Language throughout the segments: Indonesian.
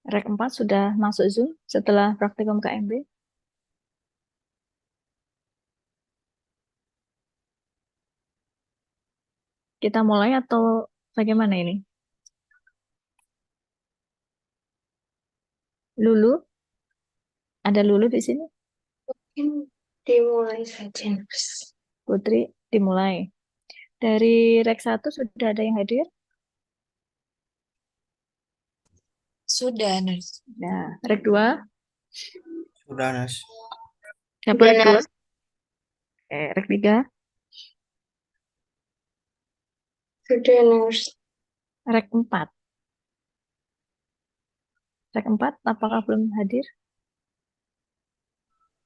Rek 4 sudah masuk Zoom setelah praktikum KMB. Kita mulai atau bagaimana ini? Lulu, ada Lulu di sini? Mungkin dimulai saja, Mas. Putri, dimulai. Dari Rek 1 sudah ada yang hadir? Sudah, Nas. Nah, Rek 2, Sudah, Nas. siapa Sudah, Rek 2? Nas. Rek 3, Sudah, Nas. Rek 4. Rek 4, apakah belum hadir?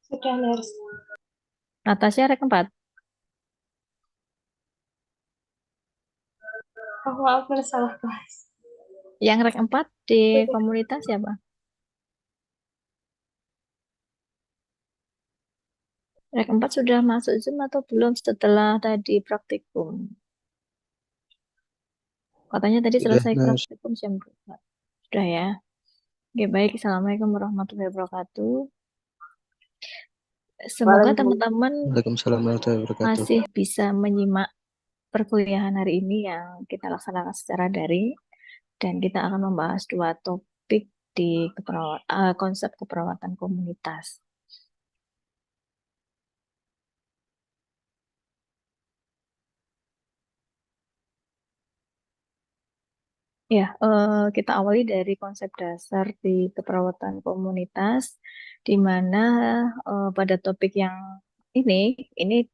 Sudah, Nas. Natasha Rek 4. Oh, maaf, Mas, salah kelas. Yang Rek 4 di komunitas siapa? Rek 4 sudah masuk Zoom atau belum setelah tadi praktikum? Katanya tadi Sudah, selesai Nas. praktikum jam 2. Sudah ya. Oke, baik. Assalamualaikum warahmatullahi wabarakatuh. Semoga teman-teman Waalaikumsalam warahmatullahi wabarakatuh. masih bisa menyimak perkuliahan hari ini yang kita laksanakan secara daring, dan kita akan membahas dua topik di konsep keperawatan komunitas. Ya, kita awali dari konsep dasar di keperawatan komunitas, di mana pada topik yang ini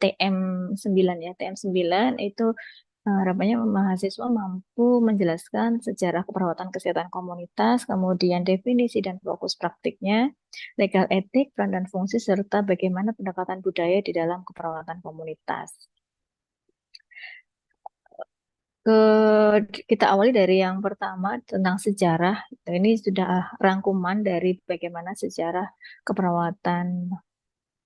TM9 ya, TM9 itu harapannya mahasiswa mampu menjelaskan sejarah keperawatan kesehatan komunitas, kemudian definisi dan fokus praktiknya, legal etik, peran dan fungsi, serta bagaimana pendekatan budaya di dalam keperawatan komunitas. Kita awali dari yang pertama tentang sejarah. Ini sudah rangkuman dari bagaimana sejarah keperawatan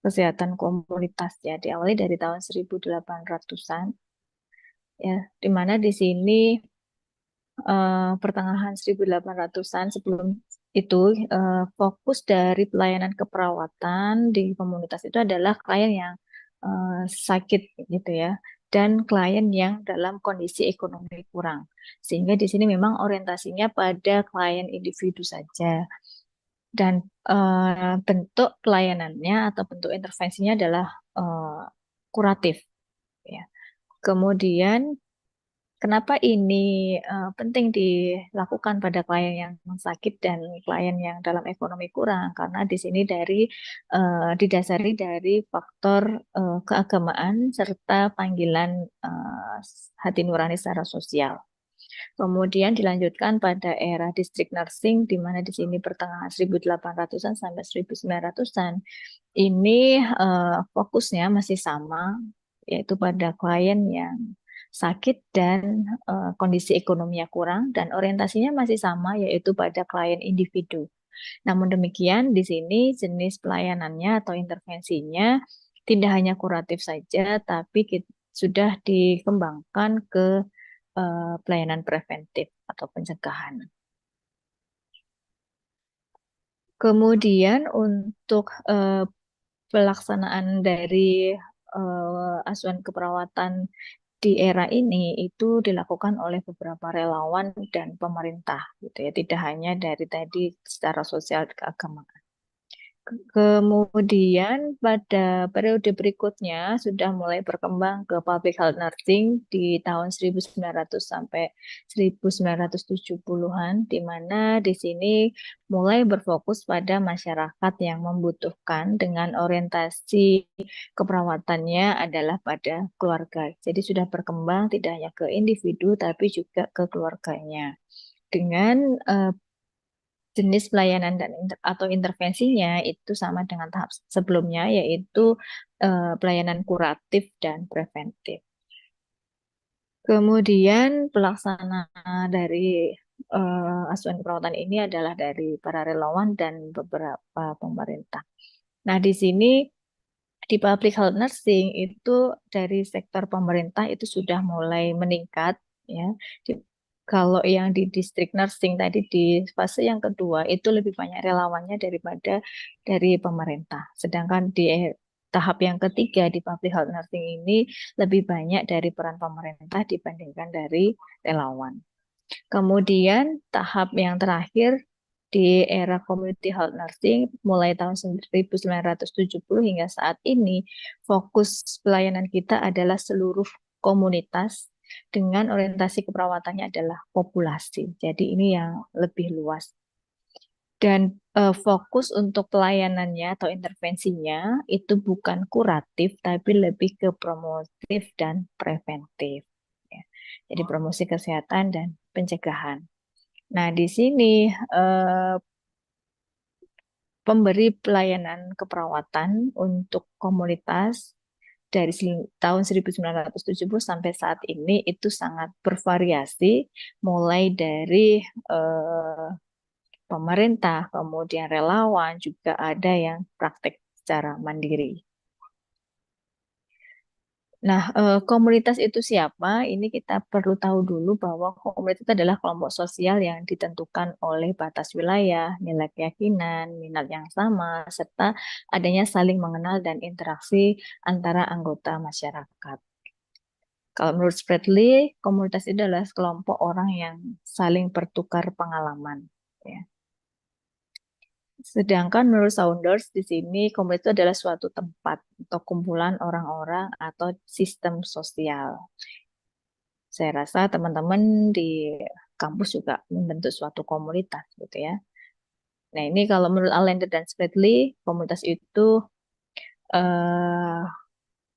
kesehatan komunitas ya. Diawali dari tahun 1800-an ya, di mana di sini pertengahan 1800-an sebelum itu fokus dari pelayanan keperawatan di komunitas itu adalah klien yang sakit gitu ya, dan klien yang dalam kondisi ekonomi kurang. Sehingga di sini memang orientasinya pada klien individu saja, dan bentuk pelayanannya atau bentuk intervensinya adalah kuratif ya. Kemudian kenapa ini penting dilakukan pada klien yang sakit dan klien yang dalam ekonomi kurang? Karena di sini didasari dari faktor keagamaan serta panggilan eh, hati nurani secara sosial. Kemudian dilanjutkan pada era district nursing, di mana di sini pertengahan 1800-an sampai 1900-an. Ini fokusnya masih sama, yaitu pada klien yang sakit dan kondisi ekonominya kurang, dan orientasinya masih sama, yaitu pada klien individu. Namun demikian, di sini jenis pelayanannya atau intervensinya tidak hanya kuratif saja, tapi sudah dikembangkan ke pelayanan preventif atau pencegahan. Kemudian untuk pelaksanaan dari asuhan keperawatan di era ini itu dilakukan oleh beberapa relawan dan pemerintah gitu ya, tidak hanya dari tadi secara sosial keagamaan. Kemudian pada periode berikutnya sudah mulai berkembang ke public health nursing di tahun 1900 sampai 1970-an, di mana di sini mulai berfokus pada masyarakat yang membutuhkan dengan orientasi keperawatannya adalah pada keluarga. Jadi sudah berkembang tidak hanya ke individu tapi juga ke keluarganya. Dengan jenis pelayanan dan atau intervensinya itu sama dengan tahap sebelumnya, yaitu pelayanan kuratif dan preventif. Kemudian pelaksana dari asuhan perawatan ini adalah dari para relawan dan beberapa pemerintah. Nah, di sini di public health nursing itu dari sektor pemerintah itu sudah mulai meningkat ya. Kalau yang di district nursing tadi di fase yang kedua itu lebih banyak relawannya daripada dari pemerintah. Sedangkan di tahap yang ketiga di public health nursing ini lebih banyak dari peran pemerintah dibandingkan dari relawan. Kemudian tahap yang terakhir di era community health nursing mulai tahun 1970 hingga saat ini fokus pelayanan kita adalah seluruh komunitas dengan orientasi keperawatannya adalah populasi. Jadi ini yang lebih luas. Dan fokus untuk pelayanannya atau intervensinya itu bukan kuratif, tapi lebih ke promotif dan preventif. Ya. Jadi promosi kesehatan dan pencegahan. Nah, di sini pemberi pelayanan keperawatan untuk komunitas dari tahun 1970 sampai saat ini itu sangat bervariasi, mulai dari eh, pemerintah, kemudian relawan, juga ada yang praktek secara mandiri. Nah, komunitas itu siapa? Ini kita perlu tahu dulu bahwa komunitas itu adalah kelompok sosial yang ditentukan oleh batas wilayah, nilai keyakinan, minat yang sama, serta adanya saling mengenal dan interaksi antara anggota masyarakat. Kalau menurut Spradley, komunitas itu adalah kelompok orang yang saling bertukar pengalaman. Ya. Sedangkan menurut Saunders di sini komunitas itu adalah suatu tempat atau kumpulan orang-orang atau sistem sosial. Saya rasa teman-teman di kampus juga membentuk suatu komunitas gitu ya. Nah ini kalau menurut Allender dan Spradley, komunitas itu eh,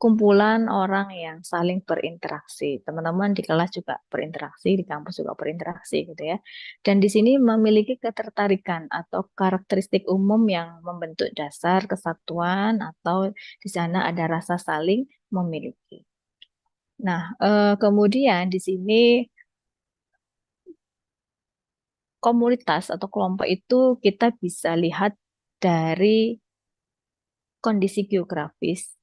kumpulan orang yang saling berinteraksi. Teman-teman di kelas juga berinteraksi, di kampus juga berinteraksi gitu ya. Dan di sini memiliki ketertarikan atau karakteristik umum yang membentuk dasar kesatuan atau di sana ada rasa saling memiliki. Nah, kemudian di sini komunitas atau kelompok itu kita bisa lihat dari kondisi geografis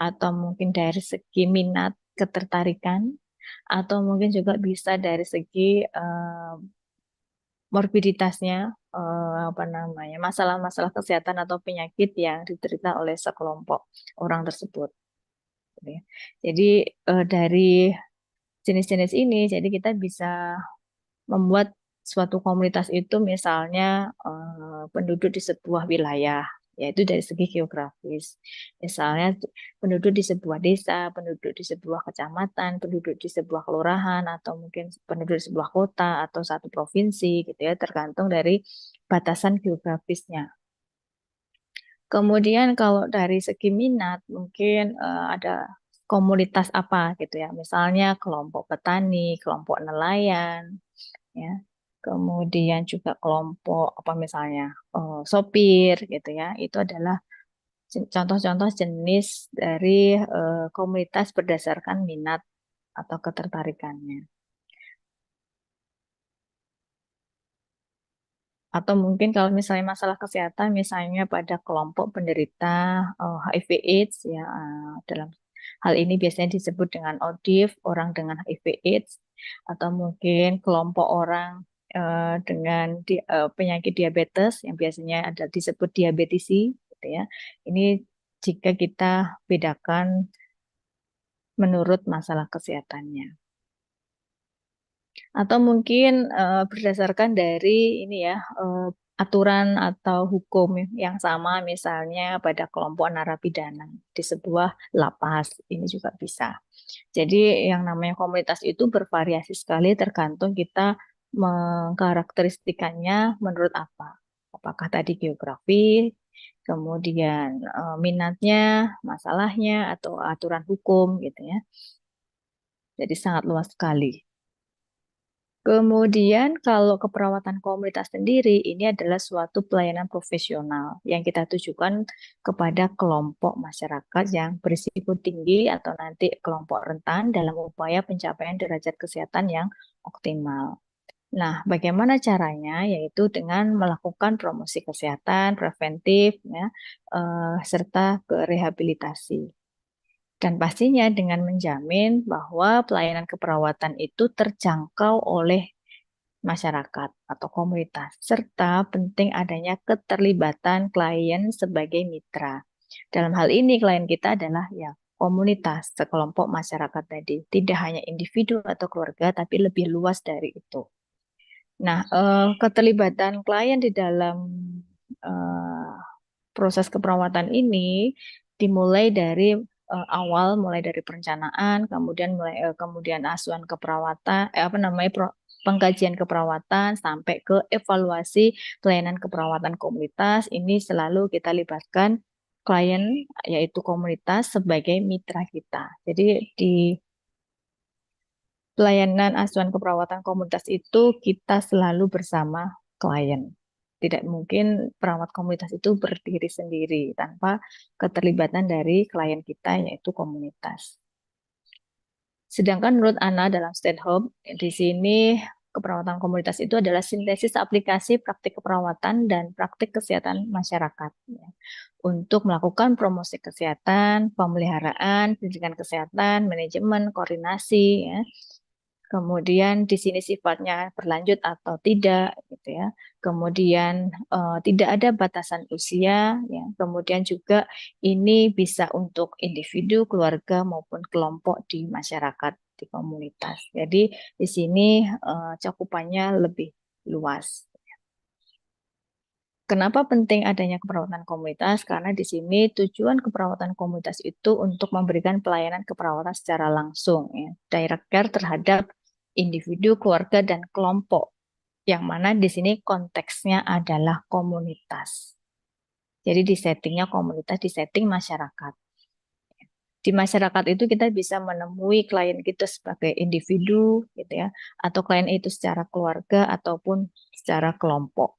atau mungkin dari segi minat ketertarikan atau mungkin juga bisa dari segi morbiditasnya, apa namanya, masalah-masalah kesehatan atau penyakit yang diderita oleh sekelompok orang tersebut, gitu ya. Jadi dari jenis-jenis ini jadi kita bisa membuat suatu komunitas itu misalnya penduduk di sebuah wilayah, yaitu dari segi geografis. Misalnya penduduk di sebuah desa, penduduk di sebuah kecamatan, penduduk di sebuah kelurahan, atau mungkin penduduk di sebuah kota atau satu provinsi gitu ya, tergantung dari batasan geografisnya. Kemudian kalau dari segi minat mungkin ada komunitas apa gitu ya, misalnya kelompok petani, kelompok nelayan, ya. Kemudian juga kelompok apa misalnya sopir gitu ya. Itu adalah contoh-contoh jenis dari komunitas berdasarkan minat atau ketertarikannya. Atau mungkin kalau misalnya masalah kesehatan, misalnya pada kelompok penderita HIV/AIDS ya, dalam hal ini biasanya disebut dengan ODIF, orang dengan HIV/AIDS, atau mungkin kelompok orang dengan penyakit diabetes yang biasanya ada disebut diabetisi, gitu ya. Ini jika kita bedakan menurut masalah kesehatannya. Atau mungkin berdasarkan dari ini ya aturan atau hukum yang sama misalnya pada kelompok narapidana di sebuah lapas ini juga bisa. Jadi yang namanya komunitas itu bervariasi sekali tergantung kita mengkarakteristikannya menurut apa. Apakah tadi geografi, kemudian minatnya, masalahnya atau aturan hukum gitu ya. Jadi sangat luas sekali. Kemudian kalau keperawatan komunitas sendiri ini adalah suatu pelayanan profesional yang kita tujukan kepada kelompok masyarakat yang berisiko tinggi atau nanti kelompok rentan dalam upaya pencapaian derajat kesehatan yang optimal. Nah, bagaimana caranya? Yaitu dengan melakukan promosi kesehatan preventif, ya, serta ke rehabilitasi. Dan pastinya dengan menjamin bahwa pelayanan keperawatan itu terjangkau oleh masyarakat atau komunitas, serta penting adanya keterlibatan klien sebagai mitra. Dalam hal ini klien kita adalah ya komunitas, sekelompok masyarakat tadi, tidak hanya individu atau keluarga, tapi lebih luas dari itu. Nah, keterlibatan klien di dalam eh, proses keperawatan ini dimulai dari awal, mulai dari perencanaan, kemudian asuhan keperawatan, pengkajian keperawatan sampai ke evaluasi pelayanan keperawatan komunitas. Ini selalu kita libatkan klien yaitu komunitas sebagai mitra kita. Jadi di pelayanan asuhan keperawatan komunitas itu kita selalu bersama klien. Tidak mungkin perawat komunitas itu berdiri sendiri tanpa keterlibatan dari klien kita yaitu komunitas. Sedangkan menurut Ana dalam Stand Hub, di sini keperawatan komunitas itu adalah sintesis aplikasi praktik keperawatan dan praktik kesehatan masyarakat ya, untuk melakukan promosi kesehatan, pemeliharaan, pendidikan kesehatan, manajemen, koordinasi, ya. Kemudian di sini sifatnya berlanjut atau tidak, gitu ya. Kemudian tidak ada batasan usia, ya. Kemudian juga ini bisa untuk individu, keluarga maupun kelompok di masyarakat, di komunitas. Jadi di sini cakupannya lebih luas. Kenapa penting adanya keperawatan komunitas? Karena di sini tujuan keperawatan komunitas itu untuk memberikan pelayanan keperawatan secara langsung, ya, direct care terhadap individu, keluarga, dan kelompok. Yang mana di sini konteksnya adalah komunitas. Jadi di settingnya komunitas, di setting masyarakat. Di masyarakat itu kita bisa menemui klien kita sebagai individu, gitu ya, atau klien itu secara keluarga ataupun secara kelompok.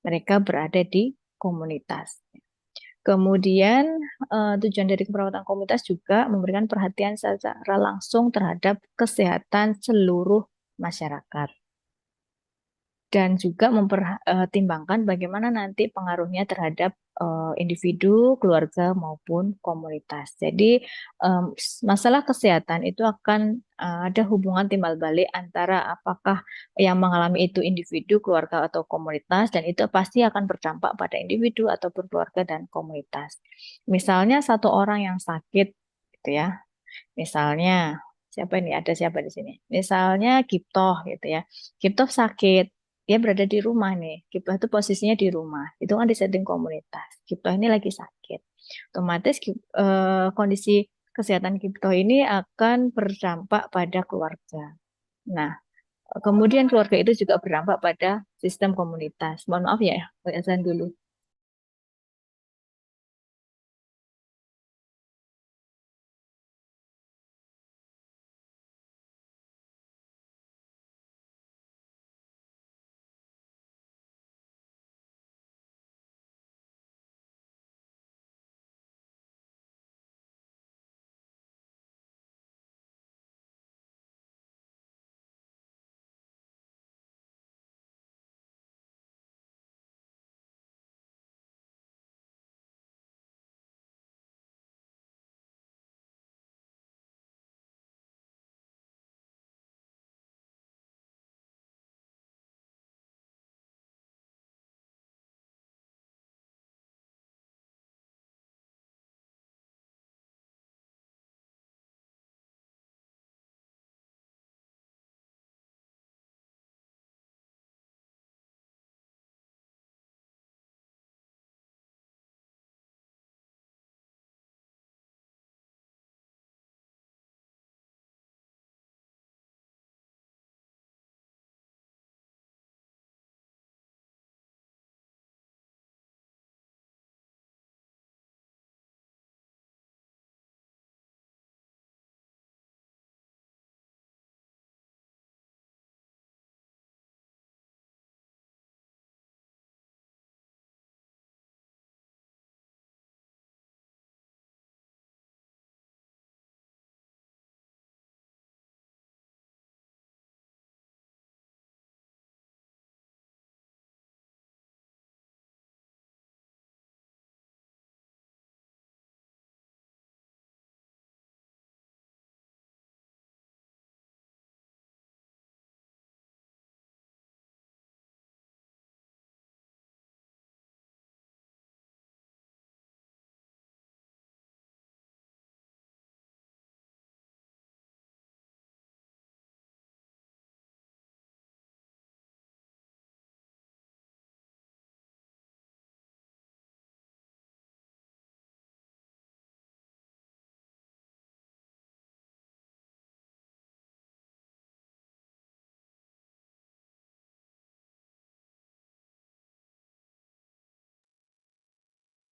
Mereka berada di komunitas. Kemudian tujuan dari keperawatan komunitas juga memberikan perhatian secara langsung terhadap kesehatan seluruh masyarakat dan juga mempertimbangkan bagaimana nanti pengaruhnya terhadap individu, keluarga maupun komunitas. Jadi masalah kesehatan itu akan ada hubungan timbal balik antara apakah yang mengalami itu individu, keluarga atau komunitas, dan itu pasti akan berdampak pada individu ataupun keluarga dan komunitas. Misalnya satu orang yang sakit, gitu ya. Misalnya siapa ini? Ada siapa di sini? Misalnya Kiptoh gitu ya. Kiptoh sakit, dia berada di rumah nih. Kiptoh itu posisinya di rumah. Itu kan di setting komunitas. Kiptoh ini lagi sakit. Otomatis kondisi kesehatan Kiptoh ini akan berdampak pada keluarga. Nah, kemudian keluarga itu juga berdampak pada sistem komunitas. Mohon maaf ya, azan dulu.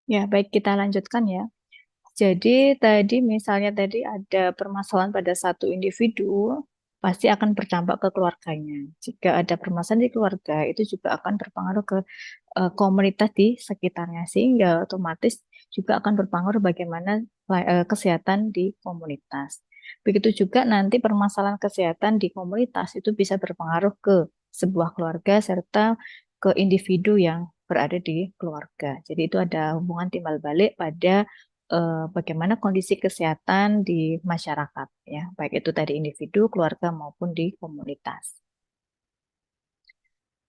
Ya, baik kita lanjutkan ya. Jadi tadi ada permasalahan pada satu individu, pasti akan berdampak ke keluarganya. Jika ada permasalahan di keluarga, itu juga akan berpengaruh ke komunitas di sekitarnya, sehingga otomatis juga akan berpengaruh bagaimana kesehatan di komunitas. Begitu juga nanti permasalahan kesehatan di komunitas itu bisa berpengaruh ke sebuah keluarga serta ke individu yang berada di keluarga. Jadi itu ada hubungan timbal balik pada bagaimana kondisi kesehatan di masyarakat, ya, baik itu tadi individu, keluarga maupun di komunitas.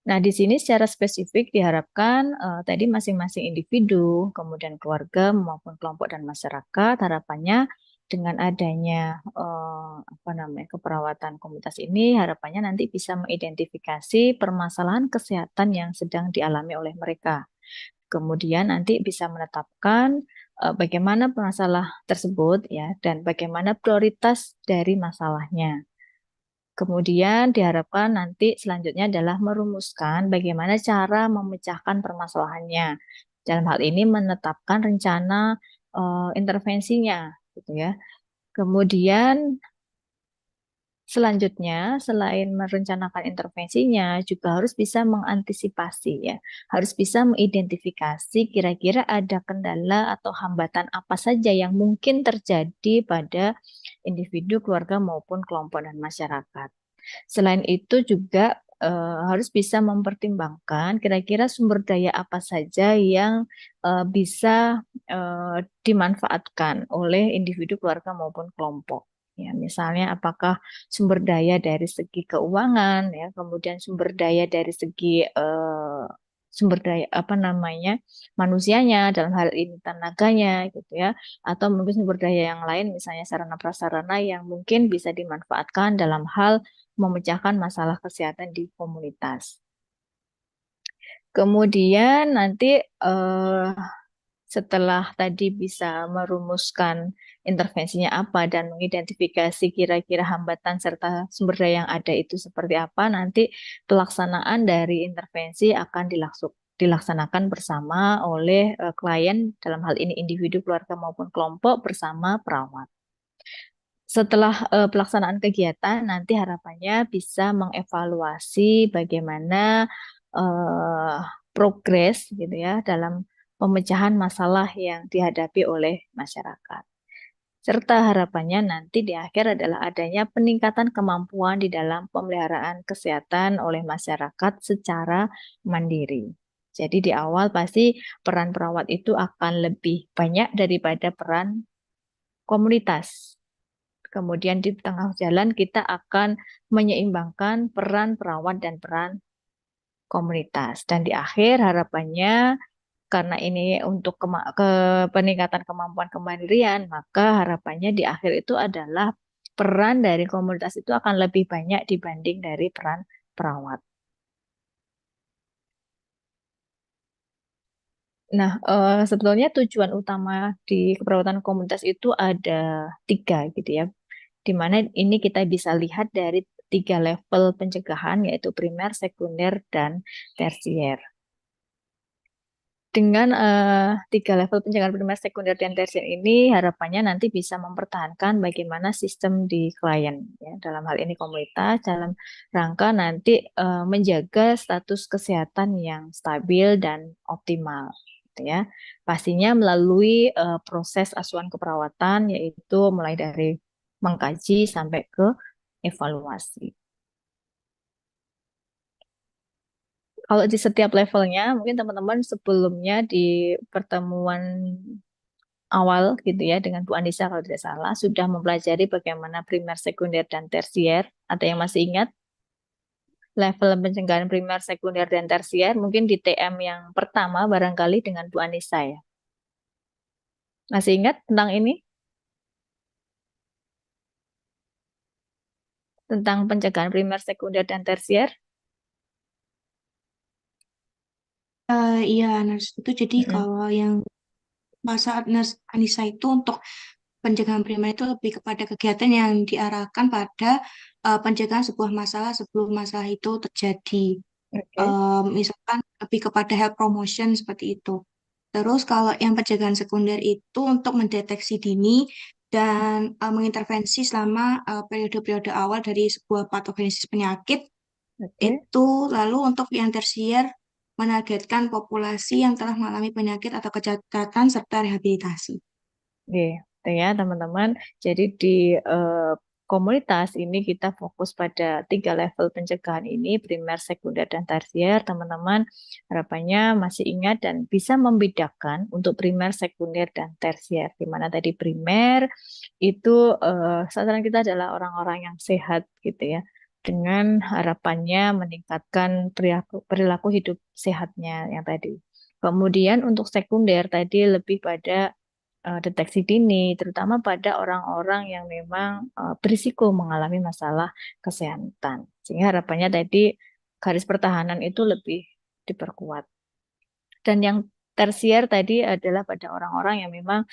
Nah, di sini secara spesifik diharapkan tadi masing-masing individu, kemudian keluarga maupun kelompok dan masyarakat, harapannya dengan adanya apa namanya keperawatan komunitas ini, harapannya nanti bisa mengidentifikasi permasalahan kesehatan yang sedang dialami oleh mereka. Kemudian nanti bisa menetapkan bagaimana masalah tersebut ya dan bagaimana prioritas dari masalahnya. Kemudian diharapkan nanti selanjutnya adalah merumuskan bagaimana cara memecahkan permasalahannya. Dalam hal ini menetapkan rencana intervensinya, gitu ya. Kemudian selanjutnya, selain merencanakan intervensinya, juga harus bisa mengantisipasi ya. Harus bisa mengidentifikasi kira-kira ada kendala atau hambatan apa saja yang mungkin terjadi pada individu, keluarga maupun kelompok dan masyarakat. Selain itu juga harus bisa mempertimbangkan kira-kira sumber daya apa saja yang bisa dimanfaatkan oleh individu, keluarga maupun kelompok. Ya, misalnya apakah sumber daya dari segi keuangan, ya, kemudian sumber daya dari segi sumber daya apa namanya manusianya, dalam hal ini tenaganya, gitu ya, atau mungkin sumber daya yang lain, misalnya sarana prasarana yang mungkin bisa dimanfaatkan dalam hal memecahkan masalah kesehatan di komunitas. Kemudian nanti setelah tadi bisa merumuskan intervensinya apa dan mengidentifikasi kira-kira hambatan serta sumber daya yang ada itu seperti apa, nanti pelaksanaan dari intervensi akan dilaksanakan bersama oleh klien, dalam hal ini individu, keluarga maupun kelompok bersama perawat. Setelah pelaksanaan kegiatan, nanti harapannya bisa mengevaluasi bagaimana eh, progres gitu ya dalam pemecahan masalah yang dihadapi oleh masyarakat. Serta harapannya nanti di akhir adalah adanya peningkatan kemampuan di dalam pemeliharaan kesehatan oleh masyarakat secara mandiri. Jadi di awal pasti peran perawat itu akan lebih banyak daripada peran komunitas. Kemudian di tengah jalan kita akan menyeimbangkan peran perawat dan peran komunitas. Dan di akhir harapannya karena ini untuk peningkatan kemampuan kemandirian, maka harapannya di akhir itu adalah peran dari komunitas itu akan lebih banyak dibanding dari peran perawat. Nah, sebetulnya tujuan utama di keperawatan komunitas itu ada 3 gitu ya, di mana ini kita bisa lihat dari 3 level pencegahan, yaitu primer, sekunder, dan tersier. Dengan 3 level pencegahan primer, sekunder, dan tersier ini harapannya nanti bisa mempertahankan bagaimana sistem di klien, ya, dalam hal ini komunitas, dalam rangka nanti menjaga status kesehatan yang stabil dan optimal, gitu ya. Pastinya melalui proses asuhan keperawatan, yaitu mulai dari mengkaji sampai ke evaluasi. Kalau di setiap levelnya, mungkin teman-teman sebelumnya di pertemuan awal gitu ya dengan Bu Anissa kalau tidak salah sudah mempelajari bagaimana primer, sekunder, dan tersier. Ada yang masih ingat level pencegahan primer, sekunder, dan tersier? Mungkin di TM yang pertama barangkali dengan Bu Anissa ya. Masih ingat tentang ini? Tentang pencegahan primer, sekunder, dan tersier? Iya, Nurse. Itu jadi Mm-mm. kalau yang saat Nurse Anissa itu untuk pencegahan primer itu lebih kepada kegiatan yang diarahkan pada pencegahan sebuah masalah sebelum masalah itu terjadi. Oke. Misalkan lebih kepada health promotion seperti itu. Terus kalau yang pencegahan sekunder itu untuk mendeteksi dini dan mengintervensi selama periode-periode awal dari sebuah patogenesis penyakit. Oke. Itu lalu untuk yang tersier menargetkan populasi yang telah mengalami penyakit atau kecacatan serta rehabilitasi. Oke, itu ya teman-teman. Jadi di komunitas ini kita fokus pada 3 level pencegahan ini, primer, sekunder, dan tersier. Teman-teman harapannya masih ingat dan bisa membedakan untuk primer, sekunder, dan tersier. Di mana tadi primer itu sasaran kita adalah orang-orang yang sehat gitu ya. Dengan harapannya meningkatkan perilaku hidup sehatnya yang tadi. Kemudian untuk sekunder tadi lebih pada deteksi dini, terutama pada orang-orang yang memang berisiko mengalami masalah kesehatan. Sehingga harapannya tadi garis pertahanan itu lebih diperkuat. Dan yang tersier tadi adalah pada orang-orang yang memang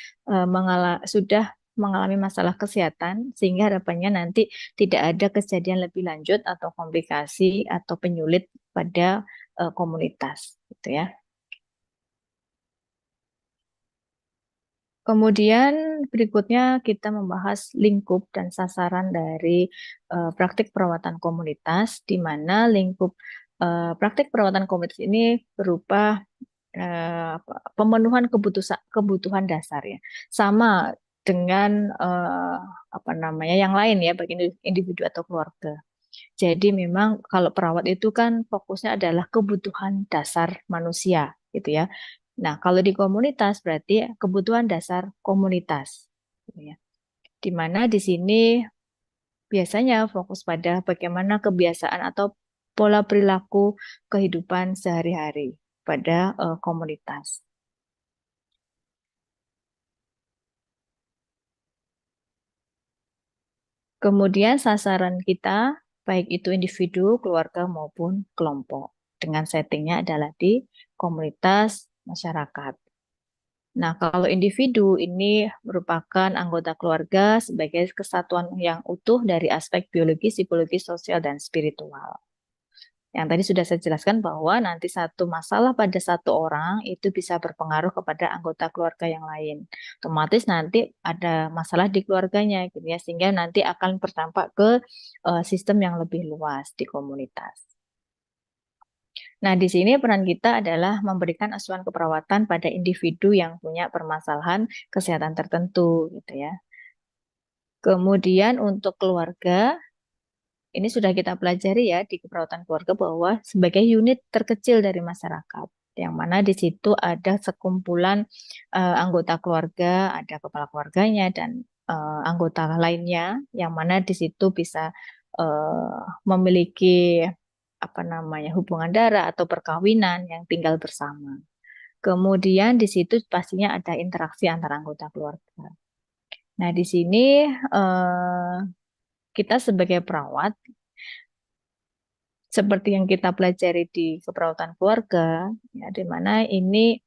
sudah mengalami masalah kesehatan, sehingga harapannya nanti tidak ada kejadian lebih lanjut atau komplikasi atau penyulit pada komunitas, gitu ya. Kemudian berikutnya kita membahas lingkup dan sasaran dari praktik perawatan komunitas, di mana lingkup praktik perawatan komunitas ini berupa pemenuhan kebutuhan dasar ya, sama dengan apa namanya yang lain ya bagi individu atau keluarga. Jadi memang kalau perawat itu kan fokusnya adalah kebutuhan dasar manusia gitu ya. Nah, kalau di komunitas berarti kebutuhan dasar komunitas gitu ya. Di mana di sini biasanya fokus pada bagaimana kebiasaan atau pola perilaku kehidupan sehari-hari pada komunitas. Kemudian sasaran kita baik itu individu, keluarga maupun kelompok. Dengan settingnya adalah di komunitas masyarakat. Nah, kalau individu ini merupakan anggota keluarga sebagai kesatuan yang utuh dari aspek biologi, psikologi, sosial, dan spiritual. Yang tadi sudah saya jelaskan bahwa nanti satu masalah pada satu orang itu bisa berpengaruh kepada anggota keluarga yang lain. Otomatis nanti ada masalah di keluarganya, gitu ya, sehingga nanti akan berdampak ke sistem yang lebih luas di komunitas. Nah, di sini peran kita adalah memberikan asuhan keperawatan pada individu yang punya permasalahan kesehatan tertentu, gitu ya. Kemudian untuk keluarga, ini sudah kita pelajari ya di keperawatan keluarga bahwa sebagai unit terkecil dari masyarakat, yang mana di situ ada sekumpulan anggota keluarga, ada kepala keluarganya dan anggota lainnya, yang mana di situ bisa memiliki apa namanya hubungan darah atau perkawinan yang tinggal bersama. Kemudian di situ pastinya ada interaksi antara anggota keluarga. Nah, di sini kita sebagai perawat, seperti yang kita pelajari di keperawatan keluarga, ya, di mana ini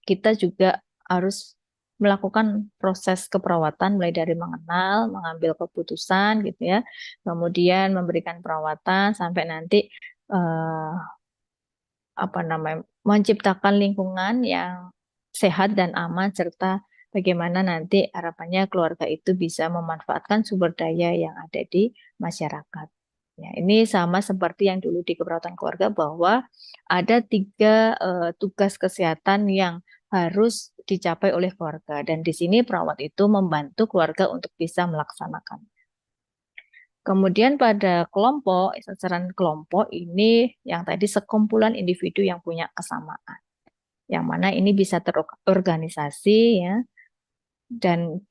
kita juga harus melakukan proses keperawatan mulai dari mengenal, mengambil keputusan gitu ya, kemudian memberikan perawatan sampai nanti eh, apa namanya menciptakan lingkungan yang sehat dan aman serta bagaimana nanti harapannya keluarga itu bisa memanfaatkan sumber daya yang ada di masyarakat. Ya, ini sama seperti yang dulu di keperawatan keluarga bahwa ada 3 tugas kesehatan yang harus dicapai oleh keluarga dan di sini perawat itu membantu keluarga untuk bisa melaksanakan. Kemudian pada kelompok, sasaran kelompok ini yang tadi sekumpulan individu yang punya kesamaan. Yang mana ini bisa terorganisasi ya. Dan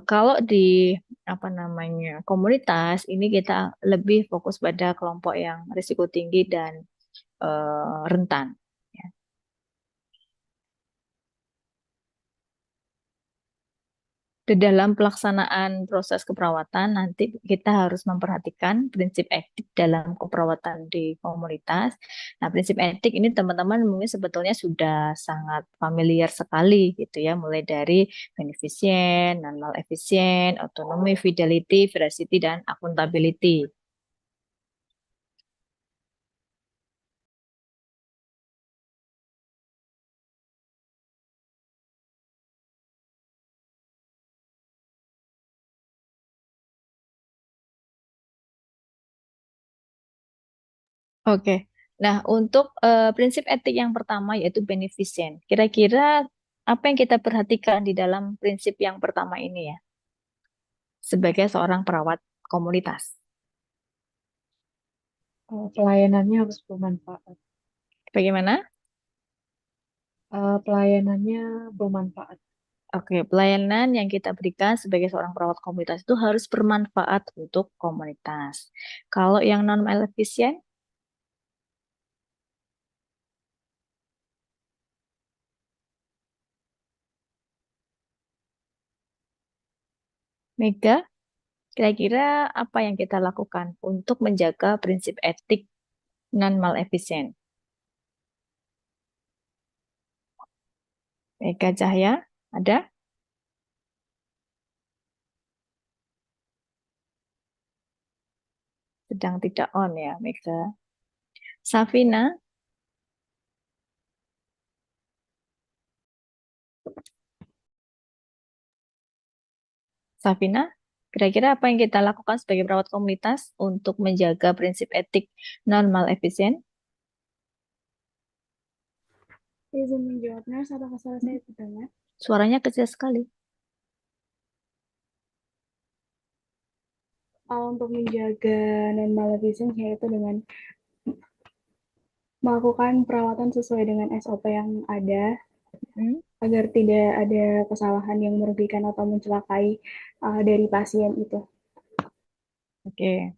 kalau di apa namanya komunitas ini kita lebih fokus pada kelompok yang risiko tinggi dan rentan. Ya. Di dalam pelaksanaan proses keperawatan nanti kita harus memperhatikan prinsip etik dalam keperawatan di komunitas. Nah, prinsip etik ini teman-teman mungkin sebetulnya sudah sangat familiar sekali gitu ya, mulai dari beneficient, non-efficient, autonomy, fidelity, veracity, dan accountability. Oke. Nah, untuk prinsip etik yang pertama yaitu beneficent. Kira-kira apa yang kita perhatikan di dalam prinsip yang pertama ini ya, sebagai seorang perawat komunitas? Pelayanannya harus bermanfaat. Bagaimana? Pelayanannya bermanfaat. Oke, pelayanan yang kita berikan sebagai seorang perawat komunitas itu harus bermanfaat untuk komunitas. Kalau yang non-efisien, Mega, kira-kira apa yang kita lakukan untuk menjaga prinsip etik non-malefisien? Mega Cahya, ada? Sedang tidak on ya, Mega. Safina, Safina, kira-kira apa yang kita lakukan sebagai perawat komunitas untuk menjaga prinsip etik non-malefisien? Izin menjawab, Nurse, apakah suara saya terdengar? Suaranya kecil sekali. Untuk menjaga non-malefisien yaitu dengan melakukan perawatan sesuai dengan SOP yang ada agar tidak ada kesalahan yang merugikan atau mencelakai dari pasien itu. Oke.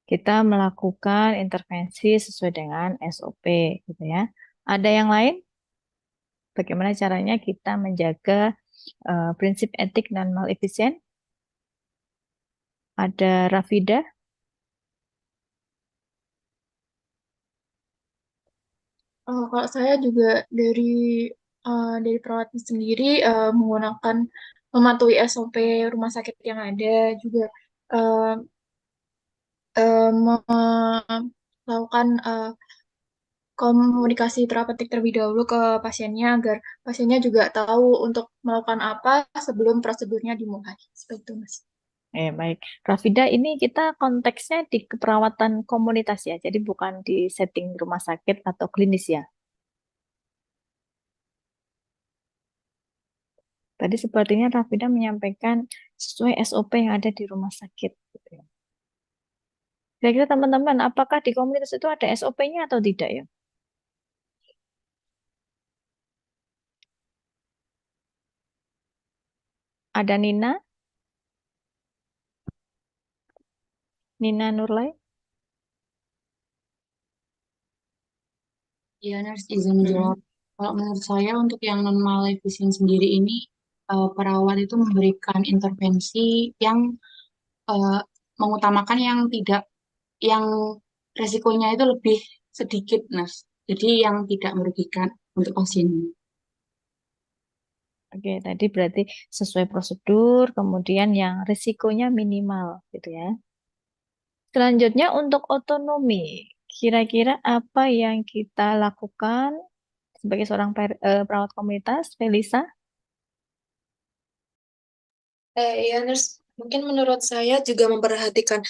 Kita melakukan intervensi sesuai dengan SOP, gitu ya. Ada yang lain? Bagaimana caranya kita menjaga prinsip etik non-malefisien? Ada Rafida? Kalau saya juga dari perawatnya sendiri menggunakan mematuhi SOP rumah sakit yang ada juga eh, melakukan komunikasi terapeutik terlebih dahulu ke pasiennya agar pasiennya juga tahu untuk melakukan apa sebelum prosedurnya dimulai. Seperti itu, Mas. Baik. Rafida, ini kita konteksnya di keperawatan komunitas ya, jadi bukan di setting rumah sakit atau klinis ya. Tadi sepertinya Rafida menyampaikan sesuai SOP yang ada di rumah sakit, gitu ya. Kira-kira teman-teman, apakah di komunitas itu ada SOP-nya atau tidak ya? Ada Nina? Nina Nurlay? Iya, Nurse, izin menjawab. Kalau menurut saya untuk yang non-malefisien sendiri ini, perawat itu memberikan intervensi yang eh, mengutamakan yang resikonya itu lebih sedikit, Nurse. Jadi yang tidak merugikan untuk pasiennya. Oke, tadi berarti sesuai prosedur, kemudian yang risikonya minimal, gitu ya. Selanjutnya untuk otonomi, kira-kira apa yang kita lakukan sebagai seorang perawat komunitas, Felisa? Ya, Nurse, mungkin menurut saya juga memperhatikan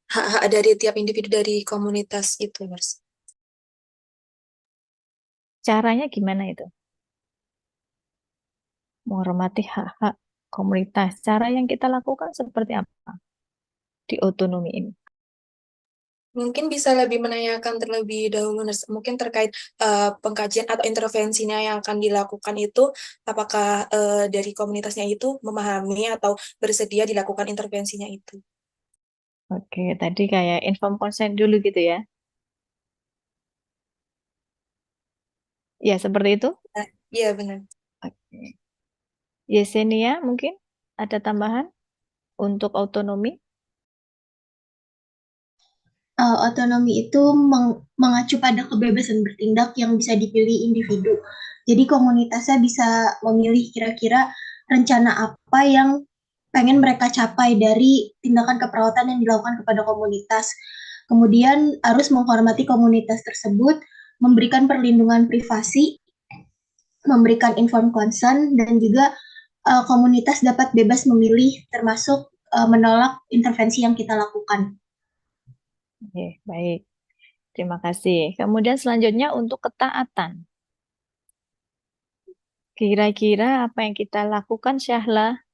hak-hak dari tiap individu dari komunitas itu, Nurse. Caranya gimana itu? Menghormati hak-hak komunitas. Cara yang kita lakukan seperti apa di otonomi ini? Mungkin bisa lebih menanyakan terlebih dahulu, Nurse, mungkin terkait pengkajian atau intervensinya yang akan dilakukan itu, apakah dari komunitasnya itu memahami atau bersedia dilakukan intervensinya itu. Oke, tadi kayak inform consent dulu gitu ya. Ya, seperti itu. Iya, benar. Oke. Yesenia, mungkin ada tambahan untuk otonomi? Otonomi itu mengacu pada kebebasan bertindak yang bisa dipilih individu. Jadi komunitasnya bisa memilih kira-kira rencana apa yang pengen mereka capai dari tindakan keperawatan yang dilakukan kepada komunitas. Kemudian harus menghormati komunitas tersebut, memberikan perlindungan privasi, memberikan informed consent, dan juga komunitas dapat bebas memilih termasuk menolak intervensi yang kita lakukan. Oke, baik. Terima kasih. Kemudian selanjutnya untuk ketaatan. Kira-kira apa yang kita lakukan, Syahla?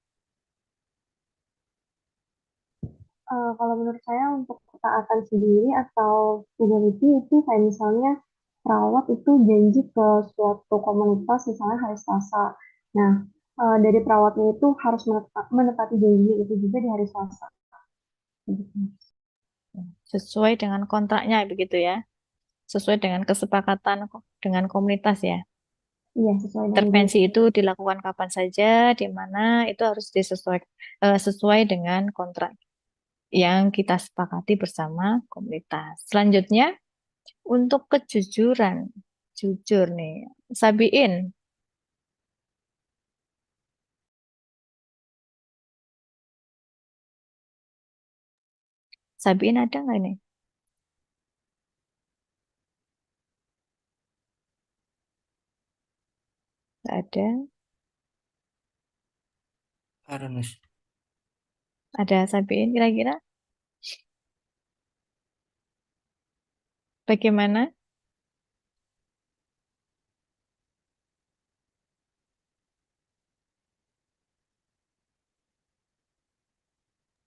Kalau menurut saya untuk ketaatan sendiri atau fidelity itu kayak misalnya perawat itu janji ke suatu komunitas misalnya hari Selasa. Nah, dari perawatnya itu harus menepati janji itu juga di hari Selasa. Sesuai dengan kontraknya begitu ya. Sesuai dengan kesepakatan dengan komunitas ya. Iya, sesuai dengan Intervensi itu dilakukan kapan saja, di mana itu harus sesuai dengan kontrak yang kita sepakati bersama komunitas. Selanjutnya, untuk kejujuran, jujur nih, Sabiin. Sabiin ada nggak nih? Nggak ada. Ada, Nes. Ada Sabiin kira-kira? Bagaimana?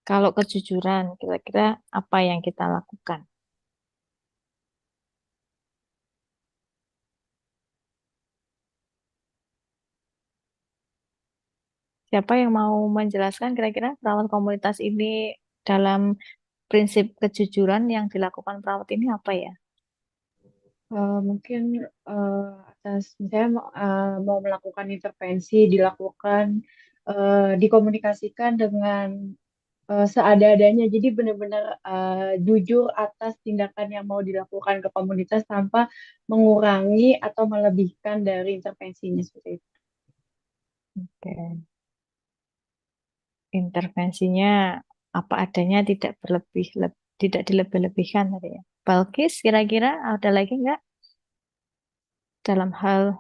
Kalau kejujuran, kira-kira apa yang kita lakukan? Siapa yang mau menjelaskan kira-kira perawat komunitas ini dalam prinsip kejujuran yang dilakukan perawat ini apa ya? Mungkin atas misalnya mau melakukan intervensi dilakukan dikomunikasikan dengan seada-adanya. Jadi benar-benar jujur atas tindakan yang mau dilakukan ke komunitas tanpa mengurangi atau melebihkan dari intervensinya seperti itu. Oke. Intervensinya apa adanya, tidak tidak dilebih-lebihkan tadi ya. Balkis, kira-kira ada lagi nggak dalam hal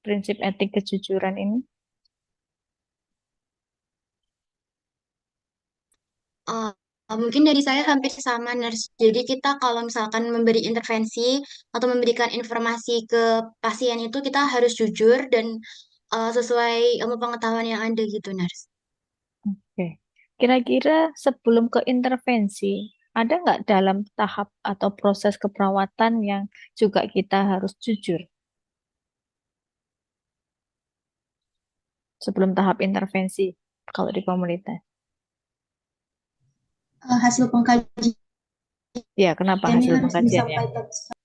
prinsip etik kejujuran ini? Eh, Mungkin dari saya hampir sama, Nurse. Jadi kita kalau misalkan memberi intervensi atau memberikan informasi ke pasien itu kita harus jujur dan sesuai ilmu pengetahuan yang ada gitu, Nurse. Oke. Kira-kira sebelum ke intervensi, ada nggak dalam tahap atau proses keperawatan yang juga kita harus jujur sebelum tahap intervensi kalau di komunitas? Hasil pengkajian Ya, kenapa ini hasil harus pengkajiannya? disampaikan.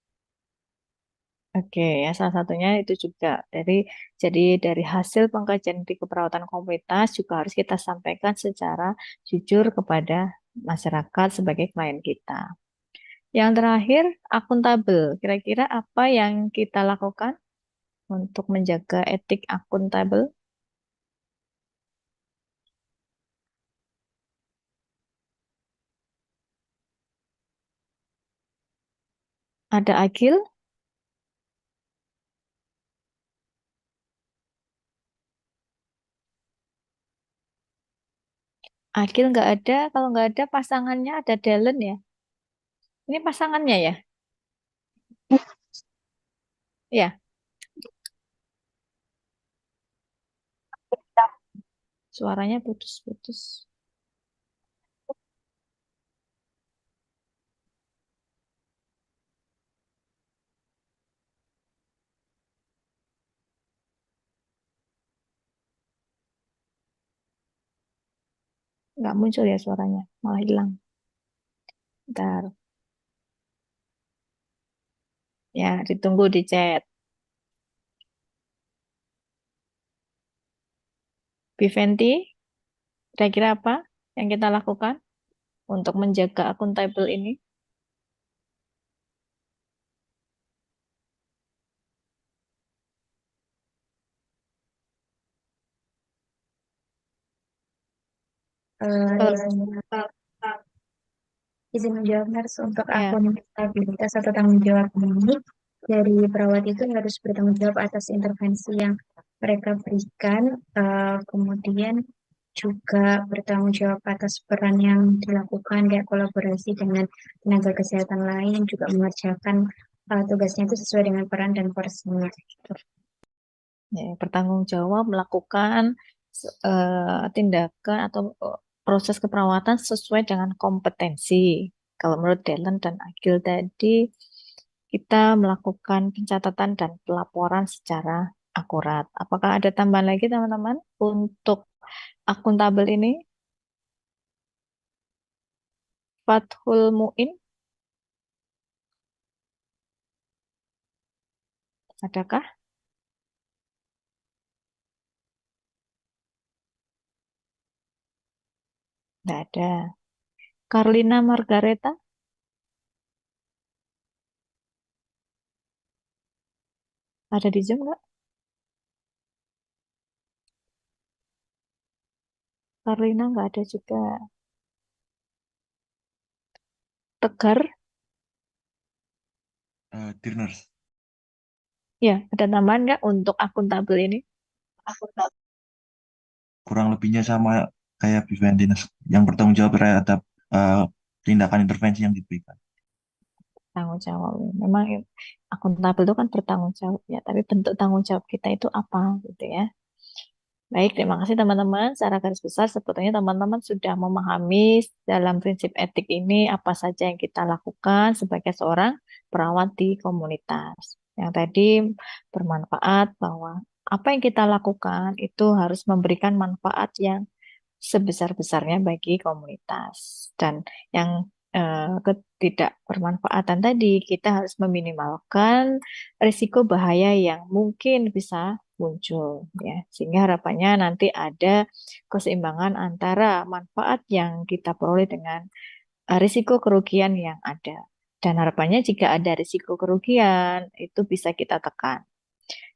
Oke, ya salah satunya itu juga jadi dari hasil pengkajian di keperawatan komunitas juga harus kita sampaikan secara jujur kepada masyarakat sebagai klien kita. Yang terakhir, akuntabel. Kira-kira apa yang kita lakukan untuk menjaga etik akuntabel? Ada Agil? Agil nggak ada. Kalau nggak ada pasangannya ada Dellen ya. Ini pasangannya ya? Ya. Suaranya putus-putus. Nggak muncul ya suaranya. Malah hilang. Bentar. Ya, ditunggu di chat. Biventi, kira-kira apa yang kita lakukan untuk menjaga akuntabel ini? Izin menjawab, Nurse, untuk Ya. akuntabilitas atau tanggung jawab ini dari perawat itu harus bertanggung jawab atas intervensi yang mereka berikan, kemudian juga bertanggung jawab atas peran yang dilakukan, kayak kolaborasi dengan tenaga kesehatan lain, juga mengerjakan tugasnya itu sesuai dengan peran dan porsinya. Gitu. Ya, bertanggung jawab melakukan tindakan atau proses keperawatan sesuai dengan kompetensi. Kalau menurut Dellen dan Agil tadi, kita melakukan pencatatan dan pelaporan secara akurat. Apakah ada tambahan lagi teman-teman untuk akuntabel ini? Fathul Muin, adakah? Tidak ada. Carlina Margareta? Ada di Zoom nggak? Carlina nggak ada juga. Tegar? Tirners. Ya, ada tambahan nggak untuk akuntabel ini? Kurang lebihnya sama kayak Viventinus yang bertanggung jawab terhadap tindakan intervensi yang diberikan. Tanggung jawab. Memang akuntabel itu kan bertanggung jawab ya, tapi bentuk tanggung jawab kita itu apa gitu ya. Baik, terima kasih teman-teman. Secara garis besar sebetulnya teman-teman sudah memahami dalam prinsip etik ini apa saja yang kita lakukan sebagai seorang perawat di komunitas. Yang tadi bermanfaat bahwa apa yang kita lakukan itu harus memberikan manfaat yang sebesar-besarnya bagi komunitas. Dan yang ketidakbermanfaatan tadi, kita harus meminimalkan risiko bahaya yang mungkin bisa muncul ya. Sehingga harapannya nanti ada keseimbangan antara manfaat yang kita peroleh dengan risiko kerugian yang ada. Dan harapannya jika ada risiko kerugian itu bisa kita tekan.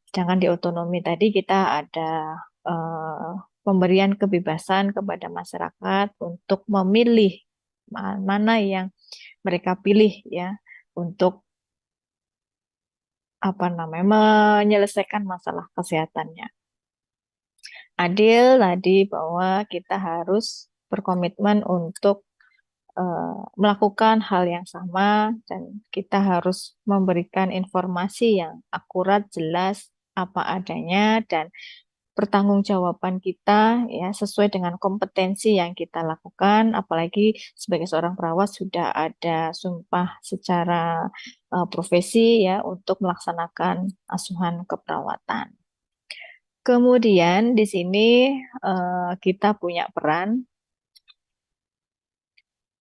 Sedangkan di otonomi tadi kita ada pemberian kebebasan kepada masyarakat untuk memilih mana yang mereka pilih ya untuk menyelesaikan masalah kesehatannya. Adil tadi bahwa kita harus berkomitmen untuk melakukan hal yang sama dan kita harus memberikan informasi yang akurat, jelas, apa adanya dan pertanggungjawaban kita ya sesuai dengan kompetensi yang kita lakukan, apalagi sebagai seorang perawat sudah ada sumpah secara profesi ya untuk melaksanakan asuhan keperawatan. Kemudian di sini kita punya peran.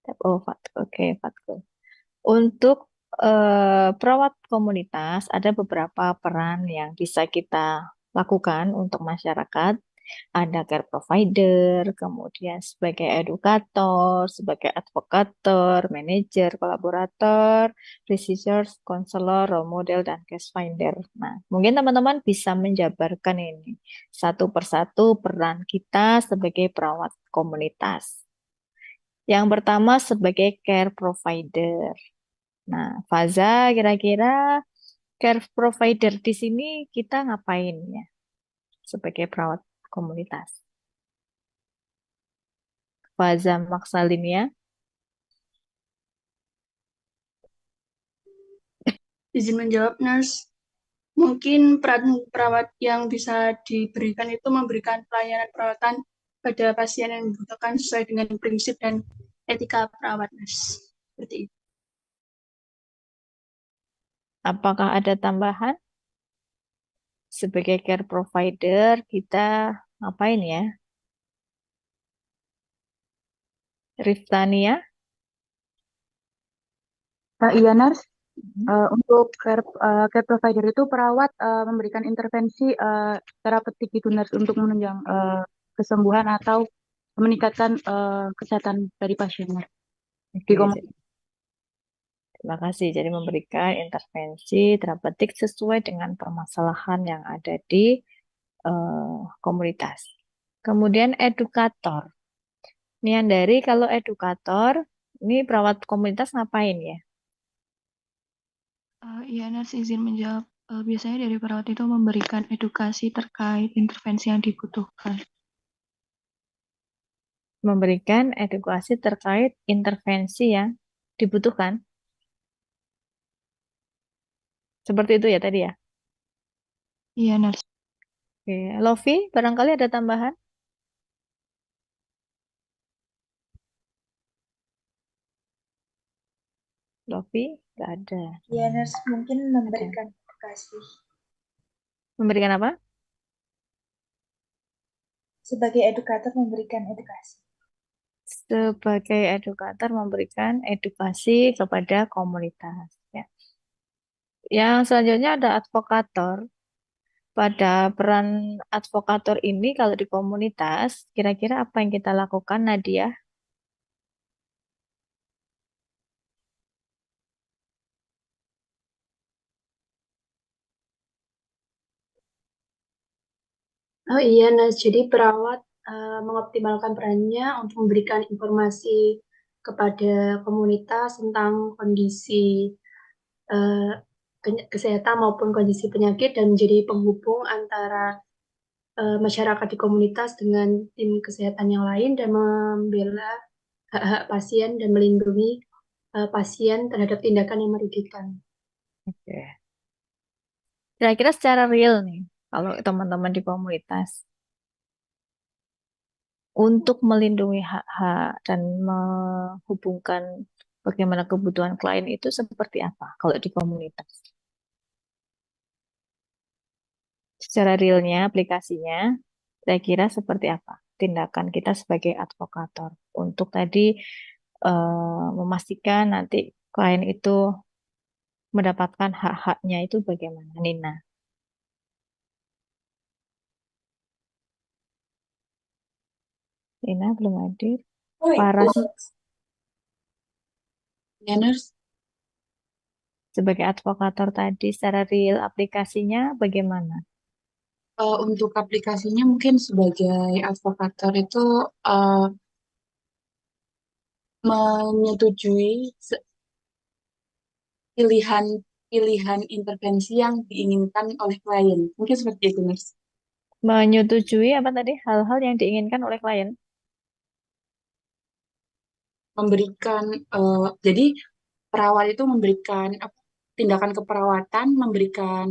Fatkul. Untuk perawat komunitas ada beberapa peran yang bisa kita lakukan untuk masyarakat. Ada care provider, kemudian sebagai edukator, sebagai advokator, manajer, kolaborator, researcher, konselor, role model, dan case finder. Nah, mungkin teman-teman bisa menjabarkan ini satu persatu peran kita sebagai perawat komunitas. Yang pertama sebagai care provider. Nah, Faza, kira-kira care provider di sini kita ngapain ya sebagai perawat komunitas? Faza Maksalinia. Izin menjawab, Nurse. Mungkin peran perawat yang bisa diberikan itu memberikan pelayanan perawatan pada pasien yang membutuhkan sesuai dengan prinsip dan etika perawat, Nurse. Seperti itu. Apakah ada tambahan? Sebagai care provider, kita ngapain ya? Riftania? Iya, Nurse. Untuk care provider itu perawat memberikan intervensi terapeutik gitu, Nurse, untuk menunjang kesembuhan atau meningkatkan kesehatan dari pasien. Terima kasih. Jadi memberikan intervensi terapeutik sesuai dengan permasalahan yang ada di komunitas. Kemudian edukator. Nian dari kalau edukator, ini perawat komunitas ngapain ya? Iya, Nurse izin menjawab. Biasanya dari perawat itu memberikan edukasi terkait intervensi yang dibutuhkan. Memberikan edukasi terkait intervensi yang dibutuhkan. Seperti itu ya tadi ya. Iya, nurse. Oke, Lofi, barangkali ada tambahan? Lofi, nggak ada. Ya, nurse mungkin memberikan edukasi. Memberikan apa? Sebagai edukator memberikan edukasi. Sebagai edukator memberikan edukasi kepada komunitas. Ya. Yang selanjutnya ada advokator. Pada peran advokator ini kalau di komunitas, kira-kira apa yang kita lakukan, Nadia? Oh iya, Nas. Jadi perawat mengoptimalkan perannya untuk memberikan informasi kepada komunitas tentang kondisi eh, kesehatan maupun kondisi penyakit dan menjadi penghubung antara masyarakat di komunitas dengan tim kesehatan yang lain dan membela hak-hak pasien dan melindungi pasien terhadap tindakan yang merugikan. Oke. Kira-kira secara real nih, kalau teman-teman di komunitas, untuk melindungi hak-hak dan menghubungkan bagaimana kebutuhan klien itu seperti apa kalau di komunitas? Secara realnya, aplikasinya, kira-kira seperti apa tindakan kita sebagai advokator untuk tadi memastikan nanti klien itu mendapatkan hak-haknya itu bagaimana, Nina? Nina belum hadir. Paras Ya, nurse. sebagai advokator tadi secara real aplikasinya bagaimana? Untuk aplikasinya mungkin sebagai advokator itu uh, menyetujui pilihan intervensi yang diinginkan oleh klien. Mungkin seperti itu, nurse. Menyetujui apa tadi hal-hal yang diinginkan oleh klien? Memberikan jadi perawat itu memberikan tindakan keperawatan, memberikan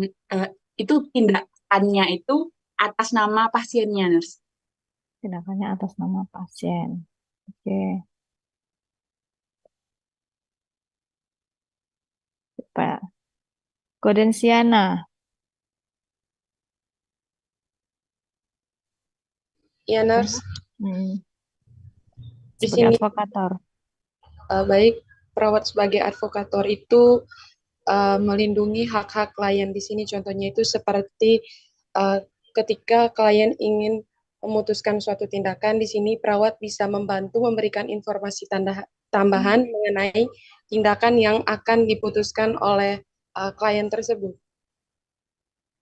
itu tindakannya itu atas nama pasiennya, nurse. Tindakannya atas nama pasien. Oke. Pak Godensiana Ya, nurse. Di sebagai sini advokator. baik perawat sebagai advokator itu melindungi hak-hak klien. Di sini contohnya itu seperti ketika klien ingin memutuskan suatu tindakan, di sini perawat bisa membantu memberikan informasi tambahan mengenai tindakan yang akan diputuskan oleh klien tersebut.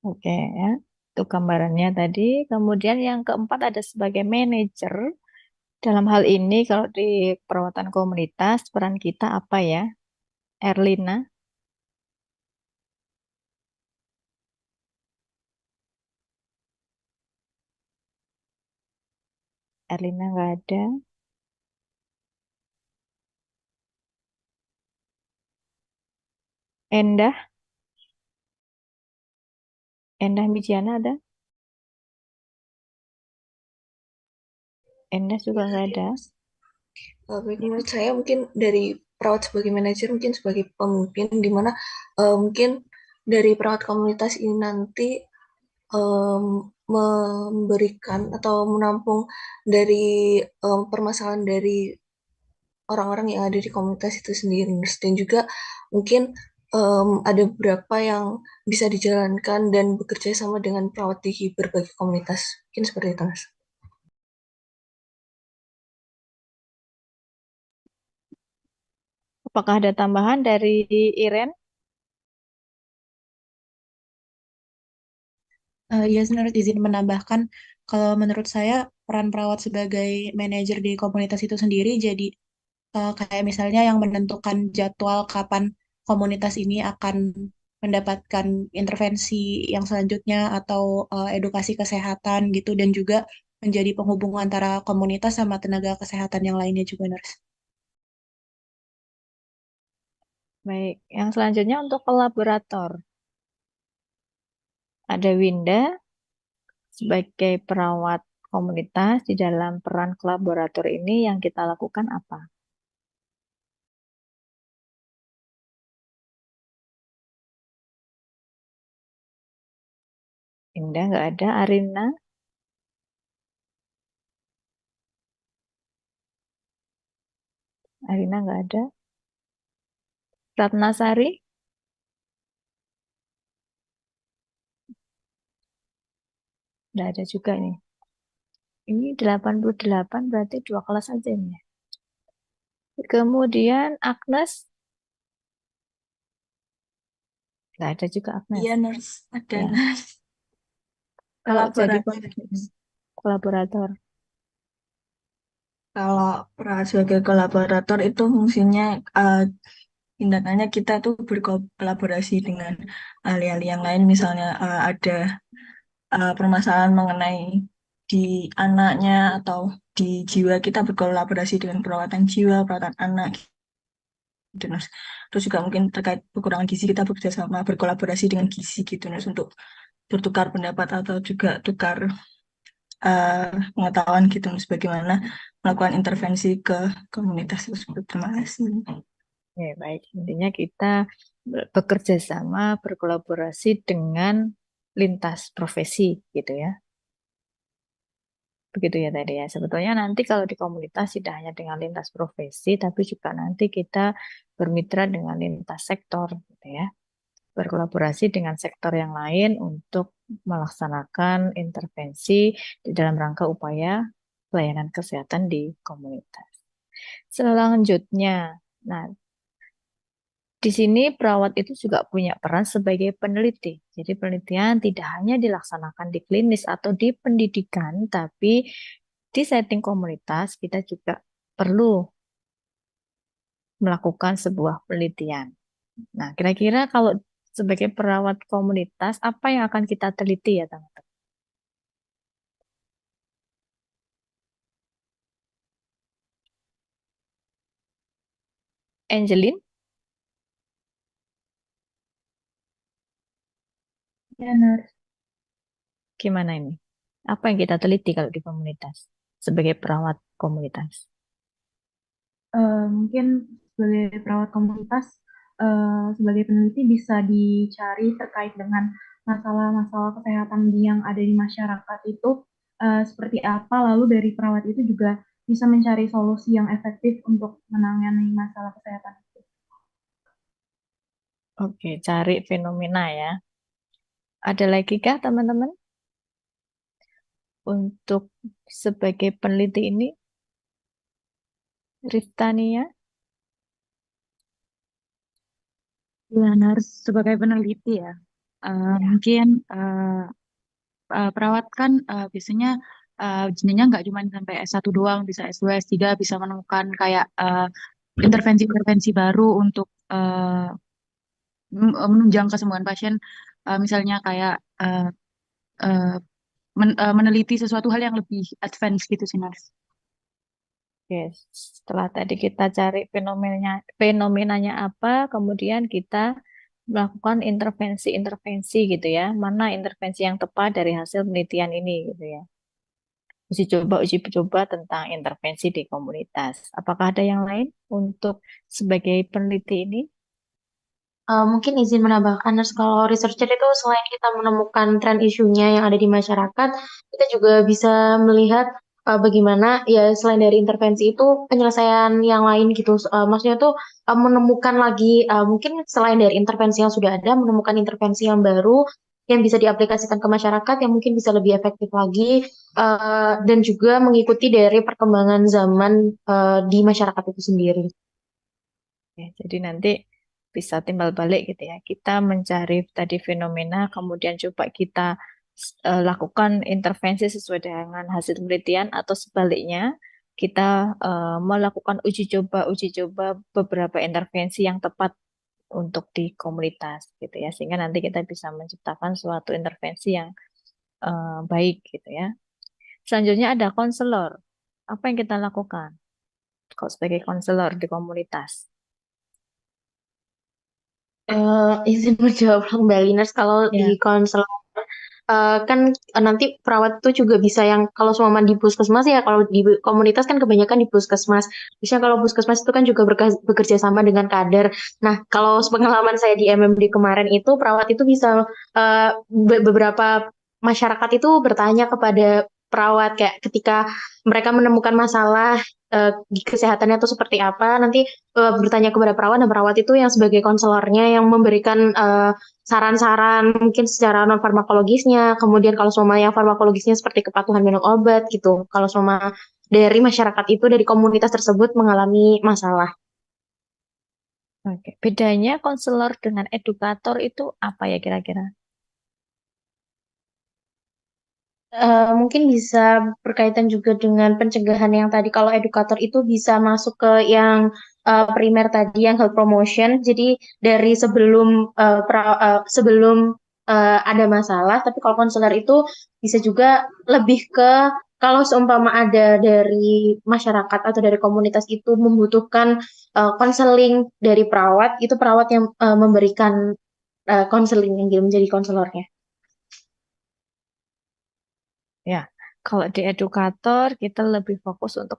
Oke ya, itu gambarannya tadi. Kemudian yang keempat ada sebagai manajer. Dalam hal ini kalau di perawatan komunitas peran kita apa ya? Erlina? Erlina nggak ada. Endah? Endah Mijiana ada? Endah juga nggak ada. Menurut saya mungkin dari perawat sebagai manajer, mungkin sebagai pemimpin, di mana mungkin dari perawat komunitas ini nanti memberikan atau menampung dari permasalahan dari orang-orang yang ada di komunitas itu sendiri, dan juga mungkin ada beberapa yang bisa dijalankan dan bekerja sama dengan perawat di berbagai komunitas, mungkin seperti itu, Mas. Apakah ada tambahan dari Iren? Ya, menurut izin menambahkan, kalau menurut saya peran perawat sebagai manajer di komunitas itu sendiri jadi kayak misalnya yang menentukan jadwal kapan komunitas ini akan mendapatkan intervensi yang selanjutnya atau edukasi kesehatan gitu, dan juga menjadi penghubung antara komunitas sama tenaga kesehatan yang lainnya juga, Nurse. Baik, yang selanjutnya untuk kolaborator. Ada Winda sebagai perawat komunitas. Di dalam peran kolaborator ini yang kita lakukan apa? Winda nggak ada. Arina? Arina nggak ada. Ratnasari? Nggak ada juga nih. Ini 88 berarti 2 kelas aja nih. Kemudian Agnes? Nggak ada juga Agnes. Iya, Nurse. Ada, Ya. Nurse. Kalau jadi Kolaborator. kolaborator. Kalau sebagai kolaborator itu fungsinya tindakannya kita tuh berkolaborasi dengan ahli-ahli yang lain. Misalnya ada permasalahan mengenai di anaknya atau di jiwa, kita berkolaborasi dengan perawatan jiwa, perawatan anak gitu, Nurse. Terus juga mungkin terkait kekurangan gizi kita bekerjasama berkolaborasi dengan gizi gitu, Nurse, untuk bertukar pendapat atau juga tukar pengetahuan gitu, Nurse, bagaimana melakukan intervensi ke komunitas tersebut. Terima kasih. Ya, baik. Intinya kita bekerja sama, berkolaborasi dengan lintas profesi gitu ya. Begitu ya tadi ya. Sebetulnya nanti kalau di komunitas tidak hanya dengan lintas profesi, tapi juga nanti kita bermitra dengan lintas sektor gitu ya. Berkolaborasi dengan sektor yang lain untuk melaksanakan intervensi di dalam rangka upaya pelayanan kesehatan di komunitas. Selanjutnya, nah di sini perawat itu juga punya peran sebagai peneliti. Jadi penelitian tidak hanya dilaksanakan di klinis atau di pendidikan, tapi di setting komunitas kita juga perlu melakukan sebuah penelitian. Nah, kira-kira kalau sebagai perawat komunitas, apa yang akan kita teliti ya, teman-teman? Angelin, Ya, Nurse. gimana ini? Apa yang kita teliti kalau di komunitas sebagai perawat komunitas? Mungkin sebagai perawat komunitas, sebagai peneliti bisa dicari terkait dengan masalah-masalah kesehatan yang ada di masyarakat itu seperti apa, lalu dari perawat itu juga bisa mencari solusi yang efektif untuk menangani masalah kesehatan itu. Oke, cari fenomena ya. Ada lagi kah teman-teman? Untuk sebagai peneliti ini, Riftania? Ya, Nurse, sebagai peneliti ya, mungkin perawat kan biasanya jenjangnya nggak cuma sampai S1 doang, bisa S2, S3, bisa menemukan kayak intervensi-intervensi baru untuk menunjang kesembuhan pasien, misalnya kayak meneliti sesuatu hal yang lebih advance gitu sih, Nurse. Oke, setelah tadi kita cari fenomenanya apa, kemudian kita melakukan intervensi-intervensi gitu ya. Mana intervensi yang tepat dari hasil penelitian ini gitu ya. Uji coba tentang intervensi di komunitas. Apakah ada yang lain untuk sebagai peneliti ini? Mungkin izin menambahkan, Nurse, kalau researcher itu selain kita menemukan tren isunya yang ada di masyarakat, kita juga bisa melihat bagaimana ya selain dari intervensi itu penyelesaian yang lain gitu. Maksudnya tuh menemukan lagi mungkin selain dari intervensi yang sudah ada, menemukan intervensi yang baru yang bisa diaplikasikan ke masyarakat yang mungkin bisa lebih efektif lagi dan juga mengikuti dari perkembangan zaman di masyarakat itu sendiri. Ya, jadi nanti bisa timbal balik gitu ya. Kita mencari tadi fenomena, kemudian coba kita lakukan intervensi sesuai dengan hasil penelitian atau sebaliknya kita melakukan uji coba beberapa intervensi yang tepat untuk di komunitas gitu ya. Sehingga nanti kita bisa menciptakan suatu intervensi yang baik gitu ya. Selanjutnya ada konselor. Apa yang kita lakukan kalau sebagai konselor di komunitas? Izin menjawab kembali, Nurse. Kalau Ya. di konselor kan nanti perawat itu juga bisa yang kalau semua di puskesmas ya, kalau di komunitas kan kebanyakan di puskesmas. Biasanya kalau puskesmas itu kan juga bekerja sama dengan kader. Nah, kalau pengalaman saya di MMD kemarin itu perawat itu bisa beberapa masyarakat itu bertanya kepada perawat kayak ketika mereka menemukan masalah di kesehatannya itu seperti apa, nanti bertanya kepada perawat dan perawat itu yang sebagai konselornya yang memberikan saran-saran mungkin secara non farmakologisnya, kemudian kalau semua yang farmakologisnya seperti kepatuhan minum obat gitu. Kalau semua dari masyarakat itu dari komunitas tersebut mengalami masalah. Oke. Bedanya konselor dengan edukator itu apa ya kira-kira? Mungkin bisa berkaitan juga dengan pencegahan yang tadi. Kalau edukator itu bisa masuk ke yang primer tadi, yang health promotion. Jadi dari sebelum ada masalah, tapi kalau konselor itu bisa juga lebih ke kalau seumpama ada dari masyarakat atau dari komunitas itu membutuhkan konseling dari perawat, itu perawat yang memberikan konseling yang dia menjadi konselornya. Ya, kalau di edukator kita lebih fokus untuk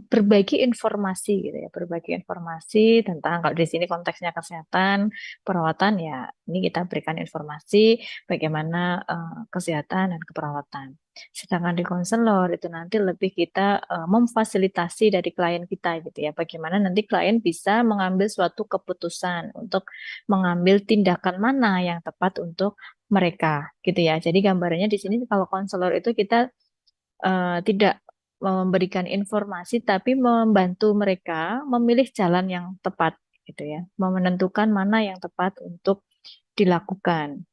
berbagi informasi gitu ya, berbagi informasi tentang kalau di sini konteksnya kesehatan, perawatan ya, ini kita berikan informasi bagaimana kesehatan dan keperawatan. Sedangkan di konselor itu nanti lebih kita memfasilitasi dari klien kita gitu ya, bagaimana nanti klien bisa mengambil suatu keputusan untuk mengambil tindakan mana yang tepat untuk mereka gitu ya. Jadi gambarannya di sini kalau konselor itu kita tidak memberikan informasi tapi membantu mereka memilih jalan yang tepat gitu ya. Menentukan mana yang tepat untuk dilakukan.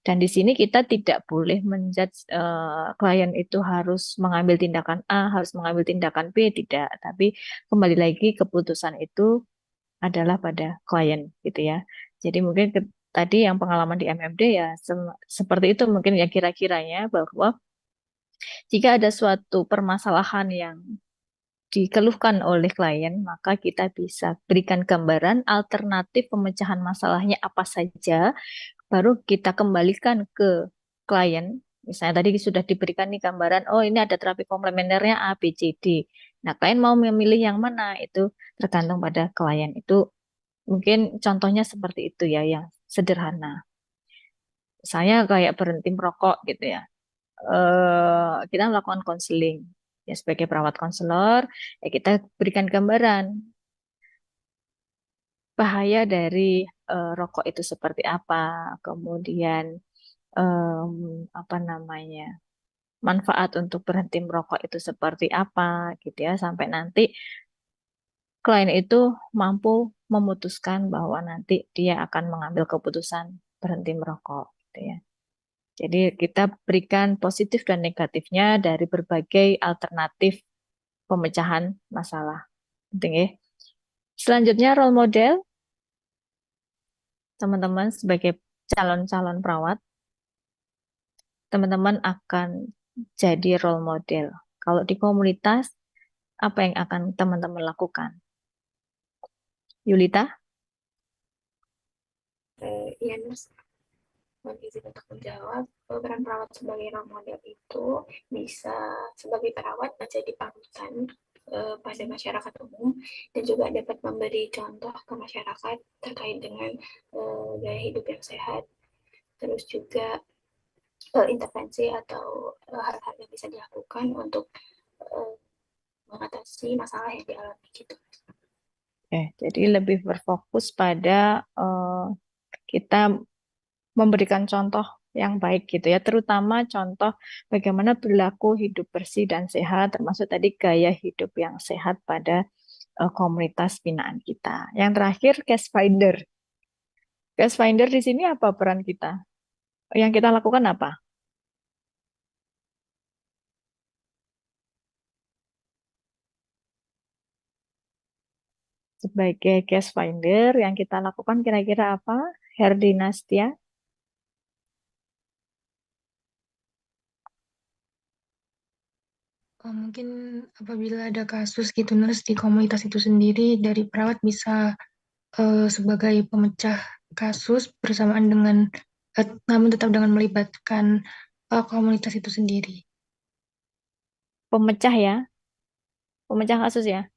Dan di sini kita tidak boleh menjudge klien itu harus mengambil tindakan A, harus mengambil tindakan B, tidak. Tapi kembali lagi keputusan itu adalah pada klien gitu ya. Jadi mungkin tadi yang pengalaman di MMD ya seperti itu mungkin ya kira-kiranya bahwa jika ada suatu permasalahan yang dikeluhkan oleh klien, maka kita bisa berikan gambaran alternatif pemecahan masalahnya apa saja, baru kita kembalikan ke klien. Misalnya tadi sudah diberikan nih gambaran, oh ini ada terapi komplementernya A, B, C, D. Nah, klien mau memilih yang mana itu tergantung pada klien. Itu mungkin contohnya seperti itu ya, yang sederhana. Saya kayak berhenti merokok gitu ya. Kita melakukan konseling. Ya, sebagai perawat konselor, ya kita berikan gambaran bahaya dari rokok itu seperti apa, kemudian apa namanya, manfaat untuk berhenti merokok itu seperti apa, gitu ya, sampai nanti klien itu mampu memutuskan bahwa nanti dia akan mengambil keputusan berhenti merokok, gitu ya. Jadi kita berikan positif dan negatifnya dari berbagai alternatif pemecahan masalah. Penting ya. Selanjutnya role model, teman-teman sebagai calon-calon perawat, teman-teman akan jadi role model. Kalau di komunitas, apa yang akan teman-teman lakukan? Yulita? Iya, Nurse. Izin untuk menjawab, peran perawat sebagai role model itu bisa sebagai perawat menjadi panutan pada masyarakat umum dan juga dapat memberi contoh ke masyarakat terkait dengan gaya hidup yang sehat, terus juga intervensi atau hal-hal yang bisa dilakukan untuk mengatasi masalah yang dialami gitu. Jadi lebih berfokus pada kita memberikan contoh yang baik gitu ya, terutama contoh bagaimana perilaku hidup bersih dan sehat, termasuk tadi gaya hidup yang sehat pada komunitas binaan kita. Yang terakhir, case finder. Case finder di sini apa peran kita? Yang kita lakukan apa? Sebagai case finder yang kita lakukan kira-kira apa? Herdinastia? Mungkin apabila ada kasus gitu nurse di komunitas itu sendiri dari perawat bisa sebagai pemecah kasus bersamaan dengan namun tetap dengan melibatkan komunitas itu sendiri. Pemecah ya, pemecah kasus ya.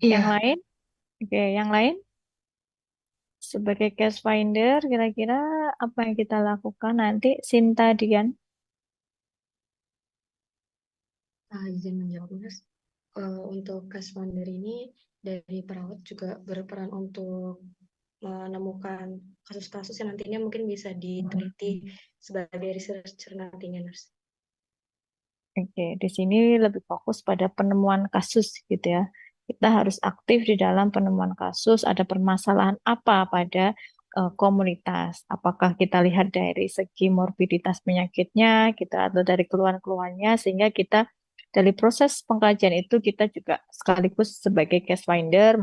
Yang Iya, lain? Oke, yang lain? Sebagai case finder, kira-kira apa yang kita lakukan nanti? Sinta Dian. Izin menjawab, Mas. Untuk case finder ini dari perawat juga berperan untuk menemukan kasus-kasus yang nantinya mungkin bisa diteliti sebagai researcher nantinya, Nurse. Oke, di sini lebih fokus pada penemuan kasus gitu ya. Kita harus aktif di dalam penemuan kasus, ada permasalahan apa pada komunitas. Apakah kita lihat dari segi morbiditas penyakitnya, kita atau dari keluhan-keluhannya, sehingga kita dari proses pengkajian itu kita juga sekaligus sebagai case finder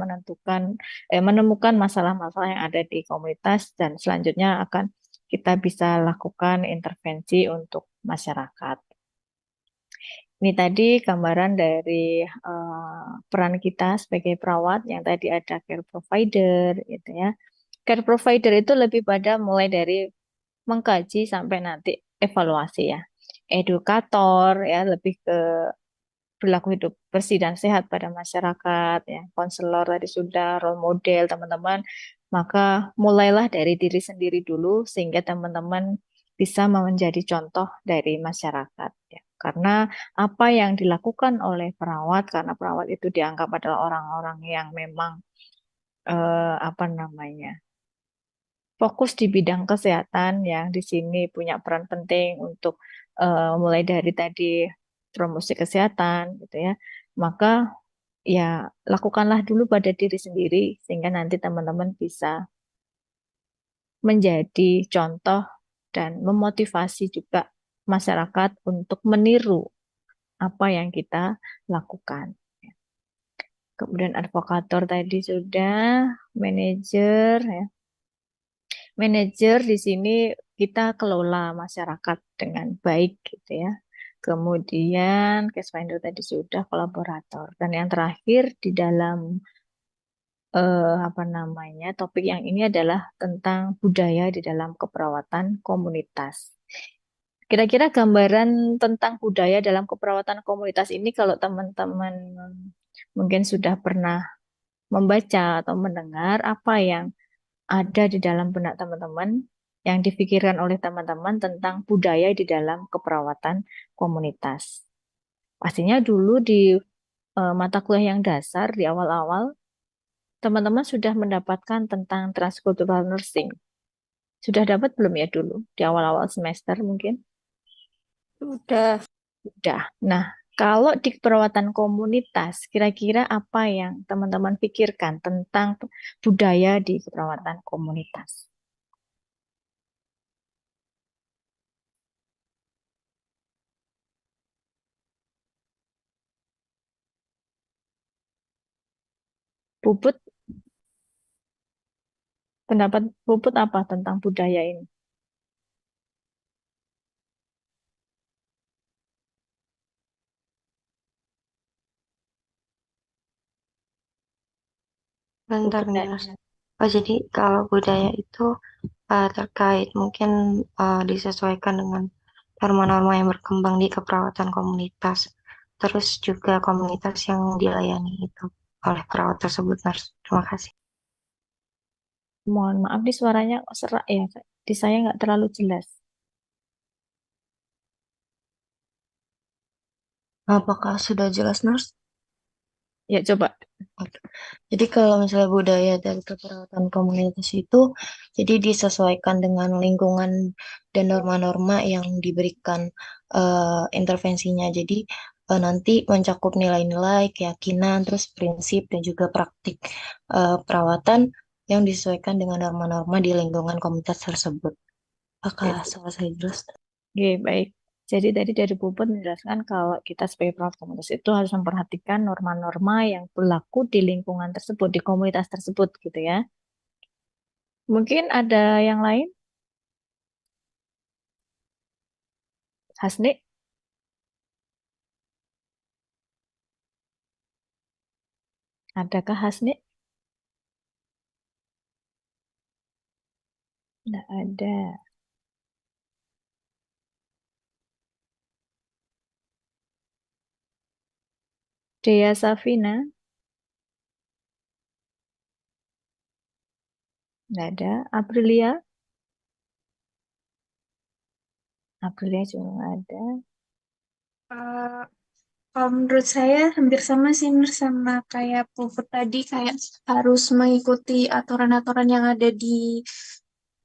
menemukan masalah-masalah yang ada di komunitas dan selanjutnya akan kita bisa lakukan intervensi untuk masyarakat. Ini tadi gambaran dari peran kita sebagai perawat yang tadi ada care provider gitu ya. Care provider itu lebih pada mulai dari mengkaji sampai nanti evaluasi ya. Edukator ya lebih ke perilaku hidup bersih dan sehat pada masyarakat ya. Konselor tadi sudah, role model teman-teman. Maka mulailah dari diri sendiri dulu sehingga teman-teman bisa menjadi contoh dari masyarakat ya. Karena apa yang dilakukan oleh perawat, karena perawat itu dianggap adalah orang-orang yang memang apa namanya fokus di bidang kesehatan yang di sini punya peran penting untuk mulai dari tadi promosi kesehatan gitu ya. Maka ya lakukanlah dulu pada diri sendiri sehingga nanti teman-teman bisa menjadi contoh dan memotivasi juga masyarakat untuk meniru apa yang kita lakukan. Kemudian advokator tadi sudah, manajer ya. Manajer di sini kita kelola masyarakat dengan baik gitu ya. Kemudian case finder tadi sudah, kolaborator. Dan yang terakhir di dalam apa namanya topik yang ini adalah tentang budaya di dalam keperawatan komunitas. Kira-kira gambaran tentang budaya dalam keperawatan komunitas ini kalau teman-teman mungkin sudah pernah membaca atau mendengar apa yang ada di dalam benak teman-teman, yang difikirkan oleh teman-teman tentang budaya di dalam keperawatan komunitas. Pastinya dulu di mata kuliah yang dasar di awal-awal, teman-teman sudah mendapatkan tentang transcultural nursing. Sudah dapat belum ya dulu di awal-awal semester mungkin? Sudah. Sudah. Nah, kalau di perawatan komunitas, kira-kira apa yang teman-teman pikirkan tentang budaya di keperawatan komunitas? Puput, pendapat Puput apa tentang budaya ini? Bentar Puput nih, dan Mas. Oh, jadi kalau budaya itu terkait mungkin disesuaikan dengan norma-norma yang berkembang di keperawatan komunitas. Terus juga komunitas yang dilayani itu oleh perawat tersebut, Nurse. Terima kasih. mohon maaf di suaranya kok serak ya, di saya nggak terlalu jelas. Apakah sudah jelas, Nurse? Ya coba. Jadi kalau misalnya budaya dari keperawatan komunitas itu, jadi disesuaikan dengan lingkungan dan norma-norma yang diberikan intervensinya. Jadi nanti mencakup nilai-nilai, keyakinan, terus prinsip dan juga praktik perawatan yang disesuaikan dengan norma-norma di lingkungan komunitas tersebut. Apakah selesai jelas? Oke, baik. Jadi tadi dari Puput menjelaskan kalau kita sebagai perawat komunitas itu harus memperhatikan norma-norma yang berlaku di lingkungan tersebut, di komunitas tersebut gitu ya. Mungkin ada yang lain? Hasni? Adakah Hasni? Tidak ada. Dea Safina? Tidak ada. Aprilia? Aprilia juga nggak ada. Kalau menurut saya hampir sama sih Nur, sama kayak Puput tadi, kayak harus mengikuti aturan-aturan yang ada di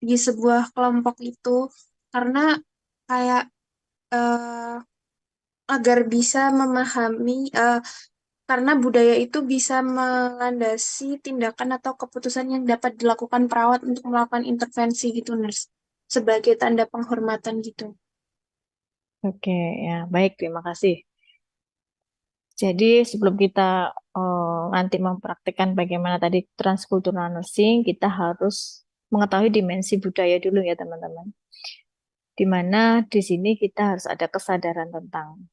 sebuah kelompok itu, karena kayak eh, agar bisa memahami, karena budaya itu bisa melandasi tindakan atau keputusan yang dapat dilakukan perawat untuk melakukan intervensi gitu Nurse, sebagai tanda penghormatan gitu. Oke, ya baik. Terima kasih. Jadi sebelum kita nanti mempraktikkan bagaimana tadi transkultural nursing, kita harus mengetahui dimensi budaya dulu ya teman-teman. Di mana di sini kita harus ada kesadaran tentang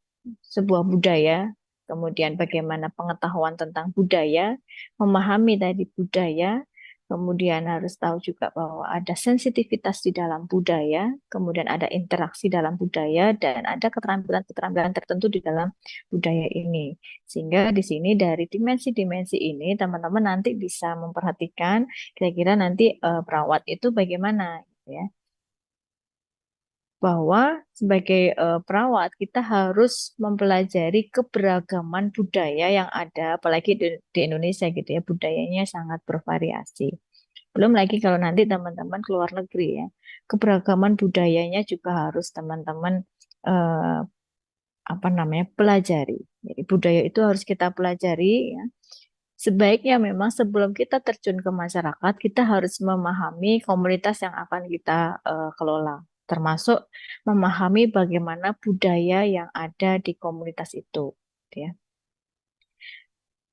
sebuah budaya, kemudian bagaimana pengetahuan tentang budaya, memahami tadi budaya, kemudian harus tahu juga bahwa ada sensitivitas di dalam budaya, kemudian ada interaksi dalam budaya, dan ada keterampilan-keterampilan tertentu di dalam budaya ini. Sehingga di sini dari dimensi-dimensi ini, teman-teman nanti bisa memperhatikan kira-kira nanti perawat itu bagaimana, gitu ya. Bahwa sebagai perawat kita harus mempelajari keberagaman budaya yang ada, apalagi di Indonesia gitu ya, budayanya sangat bervariasi. Belum lagi kalau nanti teman-teman keluar negeri ya, keberagaman budayanya juga harus teman-teman eh, apa namanya pelajari. Jadi budaya itu harus kita pelajari ya. Sebaiknya memang sebelum kita terjun ke masyarakat, kita harus memahami komunitas yang akan kita kelola, termasuk memahami bagaimana budaya yang ada di komunitas itu, gitu ya.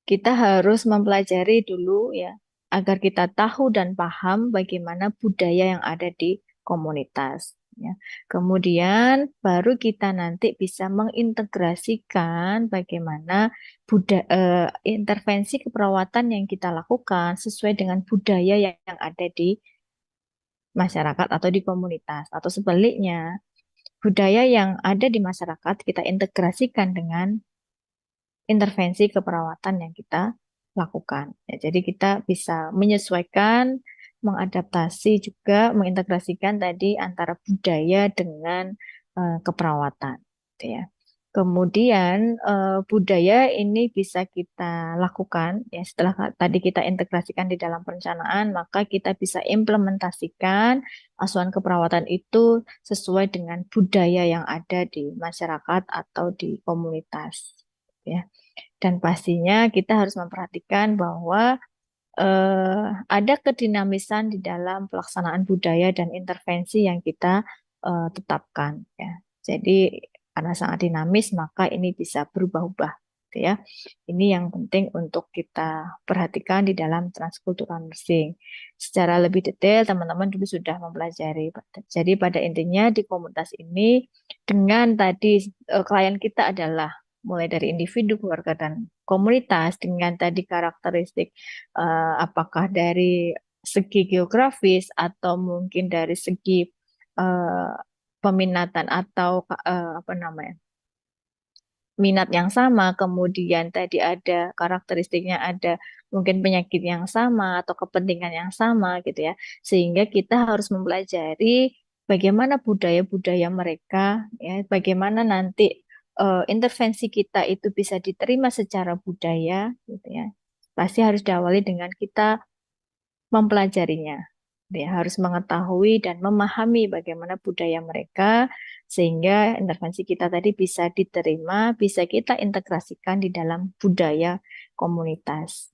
Kita harus mempelajari dulu ya, agar kita tahu dan paham bagaimana budaya yang ada di komunitas. Ya. Kemudian baru kita nanti bisa mengintegrasikan bagaimana intervensi keperawatan yang kita lakukan sesuai dengan budaya yang ada di masyarakat atau di komunitas. Atau sebaliknya, budaya yang ada di masyarakat kita integrasikan dengan intervensi keperawatan yang kita lakukan. Ya, jadi kita bisa menyesuaikan, mengadaptasi juga, mengintegrasikan tadi antara budaya dengan keperawatan, gitu ya. Kemudian budaya ini bisa kita lakukan ya setelah tadi kita integrasikan di dalam perencanaan, maka kita bisa implementasikan asuhan keperawatan itu sesuai dengan budaya yang ada di masyarakat atau di komunitas ya. Dan pastinya kita harus memperhatikan bahwa ada kedinamisan di dalam pelaksanaan budaya dan intervensi yang kita tetapkan ya. Jadi karena sangat dinamis maka ini bisa berubah-ubah gitu ya. Ini yang penting untuk kita perhatikan di dalam transkultural nursing. Secara lebih detail teman-teman dulu sudah mempelajari. Jadi pada intinya di komunitas ini dengan tadi klien kita adalah mulai dari individu, keluarga, dan komunitas dengan tadi karakteristik apakah dari segi geografis atau mungkin dari segi eh, peminatan atau apa namanya minat yang sama, kemudian tadi ada karakteristiknya ada mungkin penyakit yang sama atau kepentingan yang sama gitu ya, sehingga kita harus mempelajari bagaimana budaya-budaya mereka ya, bagaimana nanti intervensi kita itu bisa diterima secara budaya gitu ya. Pasti harus diawali dengan kita mempelajarinya. Dia harus mengetahui dan memahami bagaimana budaya mereka sehingga intervensi kita tadi bisa diterima, bisa kita integrasikan di dalam budaya komunitas.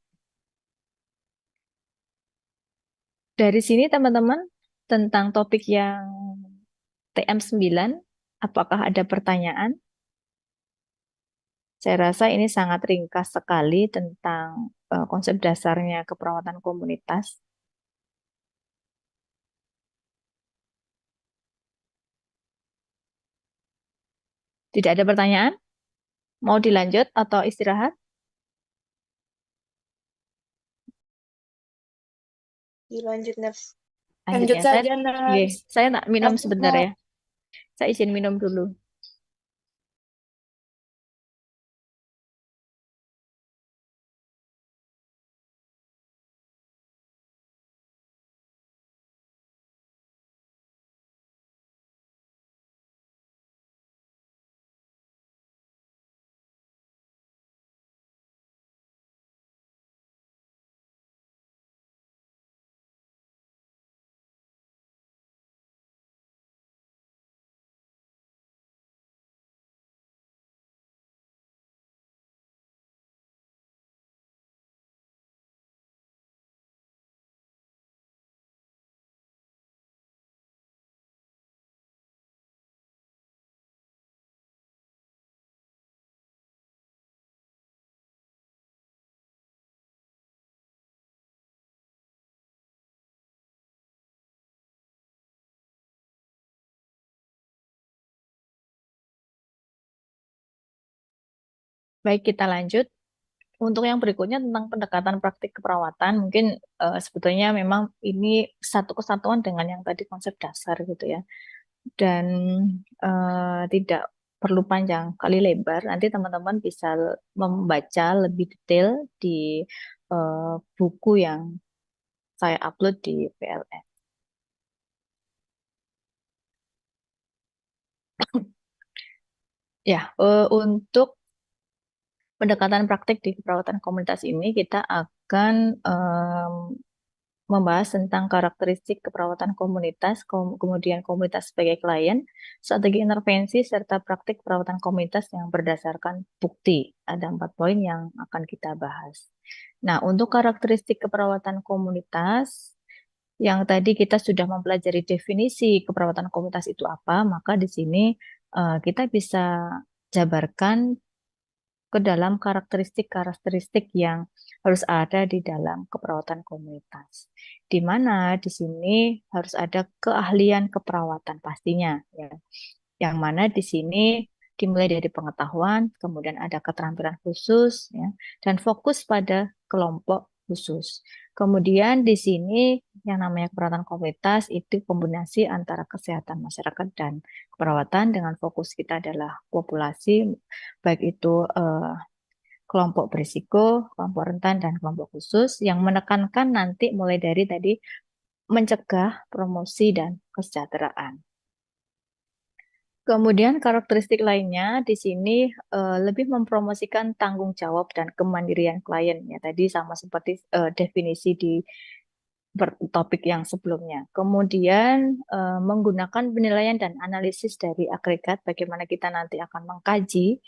Dari sini teman-teman tentang topik yang TM9, apakah ada pertanyaan? Saya rasa ini sangat ringkas sekali tentang konsep dasarnya keperawatan komunitas. Tidak ada pertanyaan? Mau dilanjut atau istirahat? Lanjut, Ners. Lanjut Lanjut ya. saja, Oke, Ners. saya tak minum Lanjut, sebentar Ners. ya. Saya izin minum dulu. Baik, kita lanjut. Untuk yang berikutnya tentang pendekatan praktik keperawatan, mungkin sebetulnya memang ini satu kesatuan dengan yang tadi konsep dasar gitu ya. Dan tidak perlu panjang kali lebar. Nanti teman-teman bisa membaca lebih detail di buku yang saya upload di PLN. Ya, untuk pendekatan praktik di keperawatan komunitas ini kita akan membahas tentang karakteristik keperawatan komunitas, kemudian komunitas sebagai klien, strategi intervensi, serta praktik perawatan komunitas yang berdasarkan bukti. Ada 4 poin yang akan kita bahas. Nah, untuk karakteristik keperawatan komunitas, yang tadi kita sudah mempelajari definisi keperawatan komunitas itu apa, maka di sini kita bisa jabarkan ke dalam karakteristik-karakteristik yang harus ada di dalam keperawatan komunitas. Di mana di sini harus ada keahlian keperawatan pastinya, ya. Yang mana di sini dimulai dari pengetahuan, kemudian ada keterampilan khusus, ya, dan fokus pada kelompok khusus. Kemudian di sini yang namanya keperawatan komunitas itu kombinasi antara kesehatan masyarakat dan keperawatan dengan fokus kita adalah populasi, baik itu kelompok berisiko, kelompok rentan, dan kelompok khusus yang menekankan nanti mulai dari tadi mencegah, promosi, dan kesejahteraan. Kemudian karakteristik lainnya di sini lebih mempromosikan tanggung jawab dan kemandirian klien ya tadi sama seperti definisi di topik yang sebelumnya. Kemudian menggunakan penilaian dan analisis dari agregat bagaimana kita nanti akan mengkaji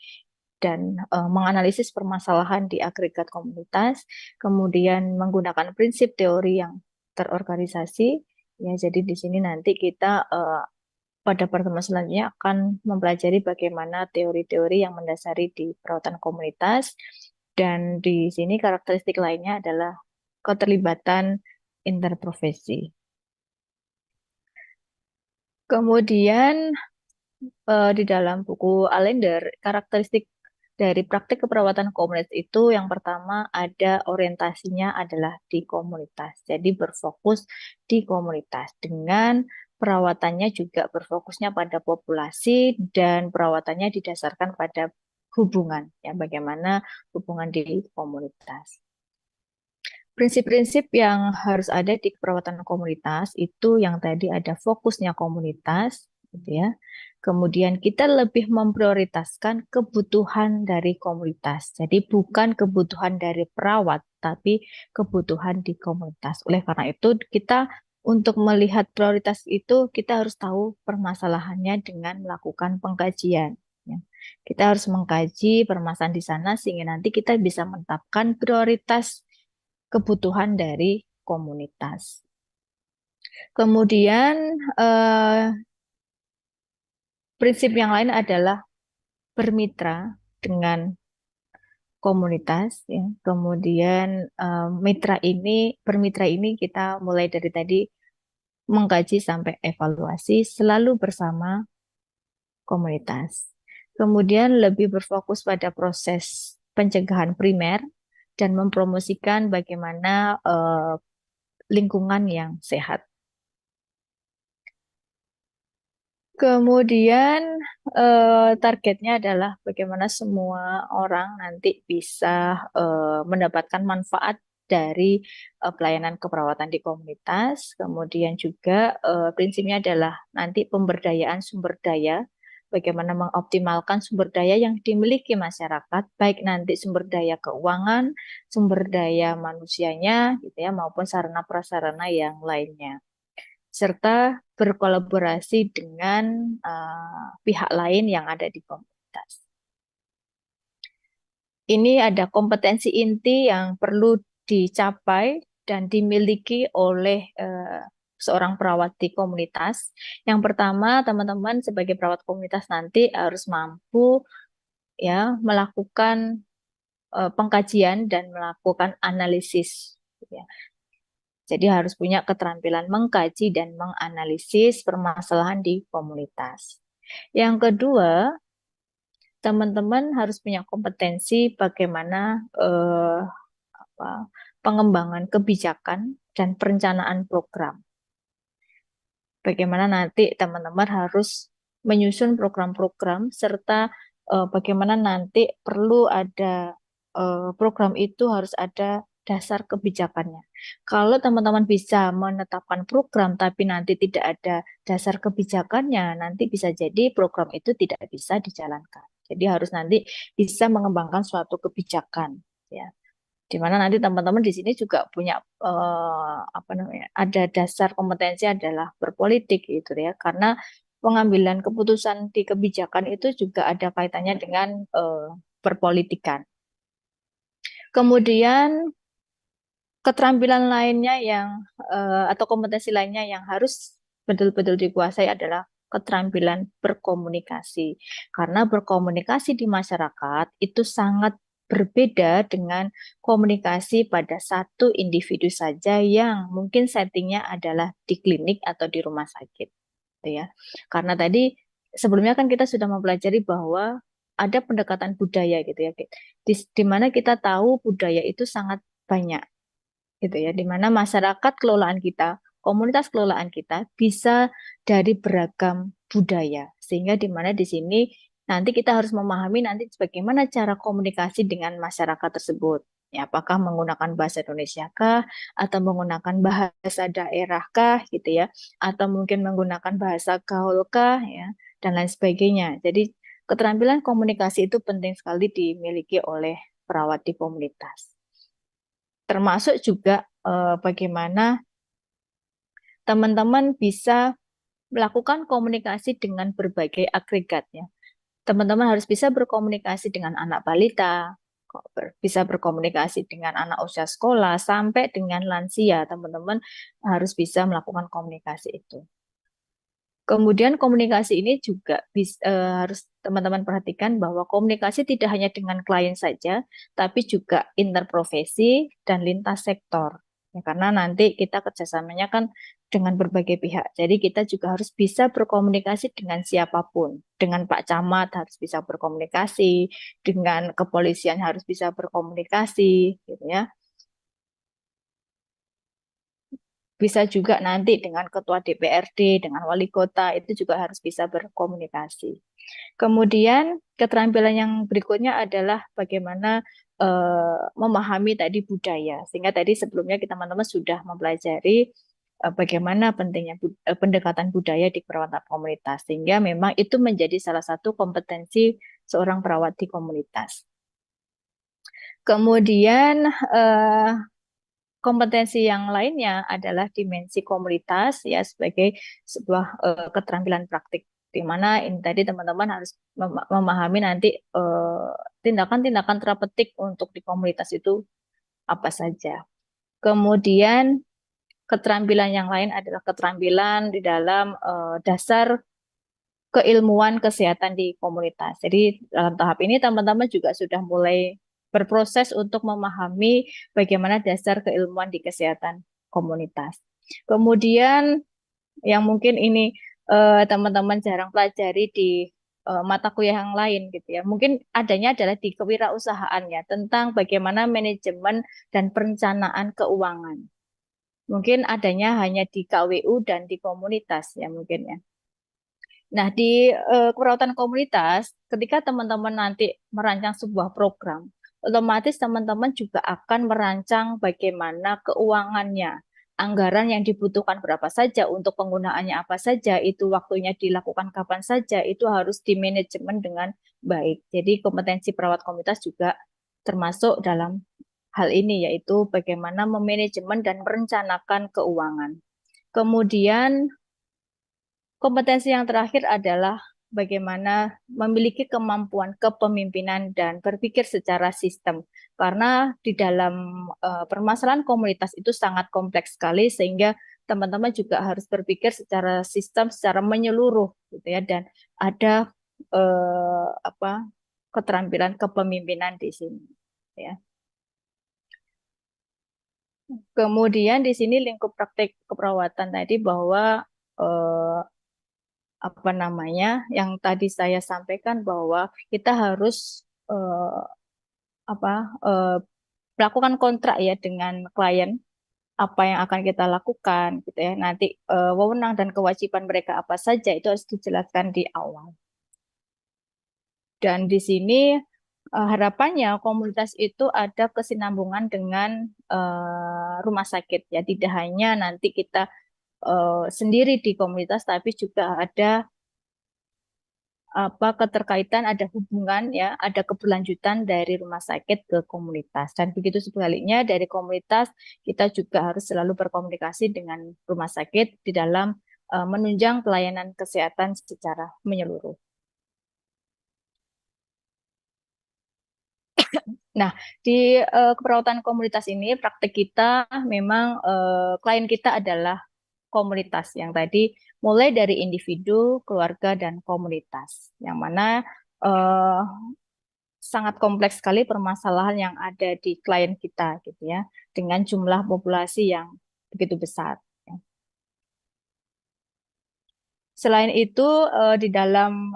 dan menganalisis permasalahan di agregat komunitas, kemudian menggunakan prinsip teori yang terorganisasi ya. Jadi di sini nanti kita pada pertemuan selanjutnya akan mempelajari bagaimana teori-teori yang mendasari di perawatan komunitas, dan di sini karakteristik lainnya adalah keterlibatan interprofesi. Kemudian di dalam buku Allender, karakteristik dari praktik keperawatan komunitas itu yang pertama ada orientasinya adalah di komunitas. Jadi berfokus di komunitas dengan perawatannya juga berfokusnya pada populasi dan perawatannya didasarkan pada hubungan ya, bagaimana hubungan di komunitas. Prinsip-prinsip yang harus ada di keperawatan komunitas itu yang tadi ada fokusnya komunitas, gitu ya. Kemudian kita lebih memprioritaskan kebutuhan dari komunitas. Jadi bukan kebutuhan dari perawat, tapi kebutuhan di komunitas. Oleh karena itu kita untuk melihat prioritas itu kita harus tahu permasalahannya dengan melakukan pengkajian. Ya. Kita harus mengkaji permasalahan di sana sehingga nanti kita bisa menetapkan prioritas kebutuhan dari komunitas. Kemudian prinsip yang lain adalah bermitra dengan komunitas ya. Kemudian bermitra ini kita mulai dari tadi mengkaji sampai evaluasi selalu bersama komunitas. Kemudian lebih berfokus pada proses pencegahan primer dan mempromosikan bagaimana lingkungan yang sehat. Kemudian targetnya adalah bagaimana semua orang nanti bisa mendapatkan manfaat dari pelayanan keperawatan di komunitas. Kemudian juga prinsipnya adalah nanti pemberdayaan sumber daya, bagaimana mengoptimalkan sumber daya yang dimiliki masyarakat, baik nanti sumber daya keuangan, sumber daya manusianya, gitu ya, maupun sarana prasarana yang lainnya, serta berkolaborasi dengan pihak lain yang ada di komunitas. Ini ada kompetensi inti yang perlu dicapai dan dimiliki oleh seorang perawat di komunitas. Yang pertama, teman-teman sebagai perawat komunitas nanti harus mampu ya melakukan pengkajian dan melakukan analisis, ya. Jadi harus punya keterampilan mengkaji dan menganalisis permasalahan di komunitas. Yang kedua, teman-teman harus punya kompetensi bagaimana pengembangan kebijakan dan perencanaan program. Bagaimana nanti teman-teman harus menyusun program-program serta bagaimana nanti perlu ada program itu harus ada dasar kebijakannya. Kalau teman-teman bisa menetapkan program tapi nanti tidak ada dasar kebijakannya, nanti bisa jadi program itu tidak bisa dijalankan. Jadi harus nanti bisa mengembangkan suatu kebijakan, ya. Di mana nanti teman-teman di sini juga punya ada dasar kompetensi adalah berpolitik gitu ya, karena pengambilan keputusan di kebijakan itu juga ada kaitannya dengan perpolitikan. Kemudian keterampilan lainnya yang atau kompetensi lainnya yang harus betul-betul dikuasai adalah keterampilan berkomunikasi. Karena berkomunikasi di masyarakat itu sangat berbeda dengan komunikasi pada satu individu saja yang mungkin settingnya adalah di klinik atau di rumah sakit, gitu ya. Karena tadi sebelumnya kan kita sudah mempelajari bahwa ada pendekatan budaya gitu ya, di mana kita tahu budaya itu sangat banyak, gitu ya, di mana masyarakat kelolaan kita, komunitas kelolaan kita bisa dari beragam budaya, sehingga di mana di sini nanti kita harus memahami nanti bagaimana cara komunikasi dengan masyarakat tersebut. Ya, apakah menggunakan bahasa Indonesia kah, atau menggunakan bahasa daerah kah, gitu ya, atau mungkin menggunakan bahasa gaul kah, ya, dan lain sebagainya. Jadi keterampilan komunikasi itu penting sekali dimiliki oleh perawat di komunitas. Termasuk juga bagaimana teman-teman bisa melakukan komunikasi dengan berbagai agregatnya. Teman-teman harus bisa berkomunikasi dengan anak balita, bisa berkomunikasi dengan anak usia sekolah, sampai dengan lansia. Teman-teman harus bisa melakukan komunikasi itu. Kemudian komunikasi ini juga harus teman-teman perhatikan bahwa komunikasi tidak hanya dengan klien saja, tapi juga interprofesi dan lintas sektor. Ya, karena nanti kita kerjasamanya kan dengan berbagai pihak. Jadi kita juga harus bisa berkomunikasi dengan siapapun. Dengan Pak Camat harus bisa berkomunikasi, dengan kepolisian harus bisa berkomunikasi, gitu ya. Bisa juga nanti dengan ketua DPRD, dengan wali kota, itu juga harus bisa berkomunikasi. Kemudian keterampilan yang berikutnya adalah bagaimana memahami tadi budaya. Sehingga tadi sebelumnya kita teman-teman sudah mempelajari bagaimana pentingnya pendekatan budaya di perawatan komunitas. Sehingga memang itu menjadi salah satu kompetensi seorang perawat di komunitas. Kemudian kompetensi yang lainnya adalah dimensi komunitas ya, sebagai sebuah keterampilan praktik, di mana ini tadi teman-teman harus memahami nanti tindakan-tindakan terapeutik untuk di komunitas itu apa saja. Kemudian keterampilan yang lain adalah keterampilan di dalam dasar keilmuan kesehatan di komunitas. Jadi dalam tahap ini teman-teman juga sudah mulai berproses untuk memahami bagaimana dasar keilmuan di kesehatan komunitas. Kemudian yang mungkin ini teman-teman jarang pelajari di mata kuliah yang lain gitu ya. Mungkin adanya adalah di kewirausahaan ya, tentang bagaimana manajemen dan perencanaan keuangan. Mungkin adanya hanya di KWU dan di komunitas ya mungkin ya. Nah, di keperawatan komunitas, ketika teman-teman nanti merancang sebuah program, otomatis teman-teman juga akan merancang bagaimana keuangannya, anggaran yang dibutuhkan berapa saja, untuk penggunaannya apa saja, itu waktunya dilakukan kapan saja, itu harus dimanajemen dengan baik. Jadi kompetensi perawat komunitas juga termasuk dalam hal ini, yaitu bagaimana memanajemen dan merencanakan keuangan. Kemudian kompetensi yang terakhir adalah bagaimana memiliki kemampuan kepemimpinan dan berpikir secara sistem. Karena di dalam permasalahan komunitas itu sangat kompleks sekali, sehingga teman-teman juga harus berpikir secara sistem, secara menyeluruh, gitu ya. Dan ada keterampilan kepemimpinan di sini, ya. Kemudian di sini lingkup praktik keperawatan tadi bahwa yang tadi saya sampaikan bahwa kita harus melakukan kontrak ya dengan klien, apa yang akan kita lakukan gitu ya. Nanti wewenang dan kewajiban mereka apa saja itu harus dijelaskan di awal. Dan di sini harapannya komunitas itu ada kesinambungan dengan rumah sakit ya. Tidak hanya nanti kita sendiri di komunitas, tapi juga ada keterkaitan, ada hubungan ya, ada keberlanjutan dari rumah sakit ke komunitas. Dan begitu sebaliknya, dari komunitas kita juga harus selalu berkomunikasi dengan rumah sakit di dalam menunjang pelayanan kesehatan secara menyeluruh. Nah, di keperawatan komunitas ini praktek kita memang klien kita adalah komunitas yang tadi, mulai dari individu, keluarga, dan komunitas, yang mana sangat kompleks sekali permasalahan yang ada di klien kita gitu ya, dengan jumlah populasi yang begitu besar. Selain itu di dalam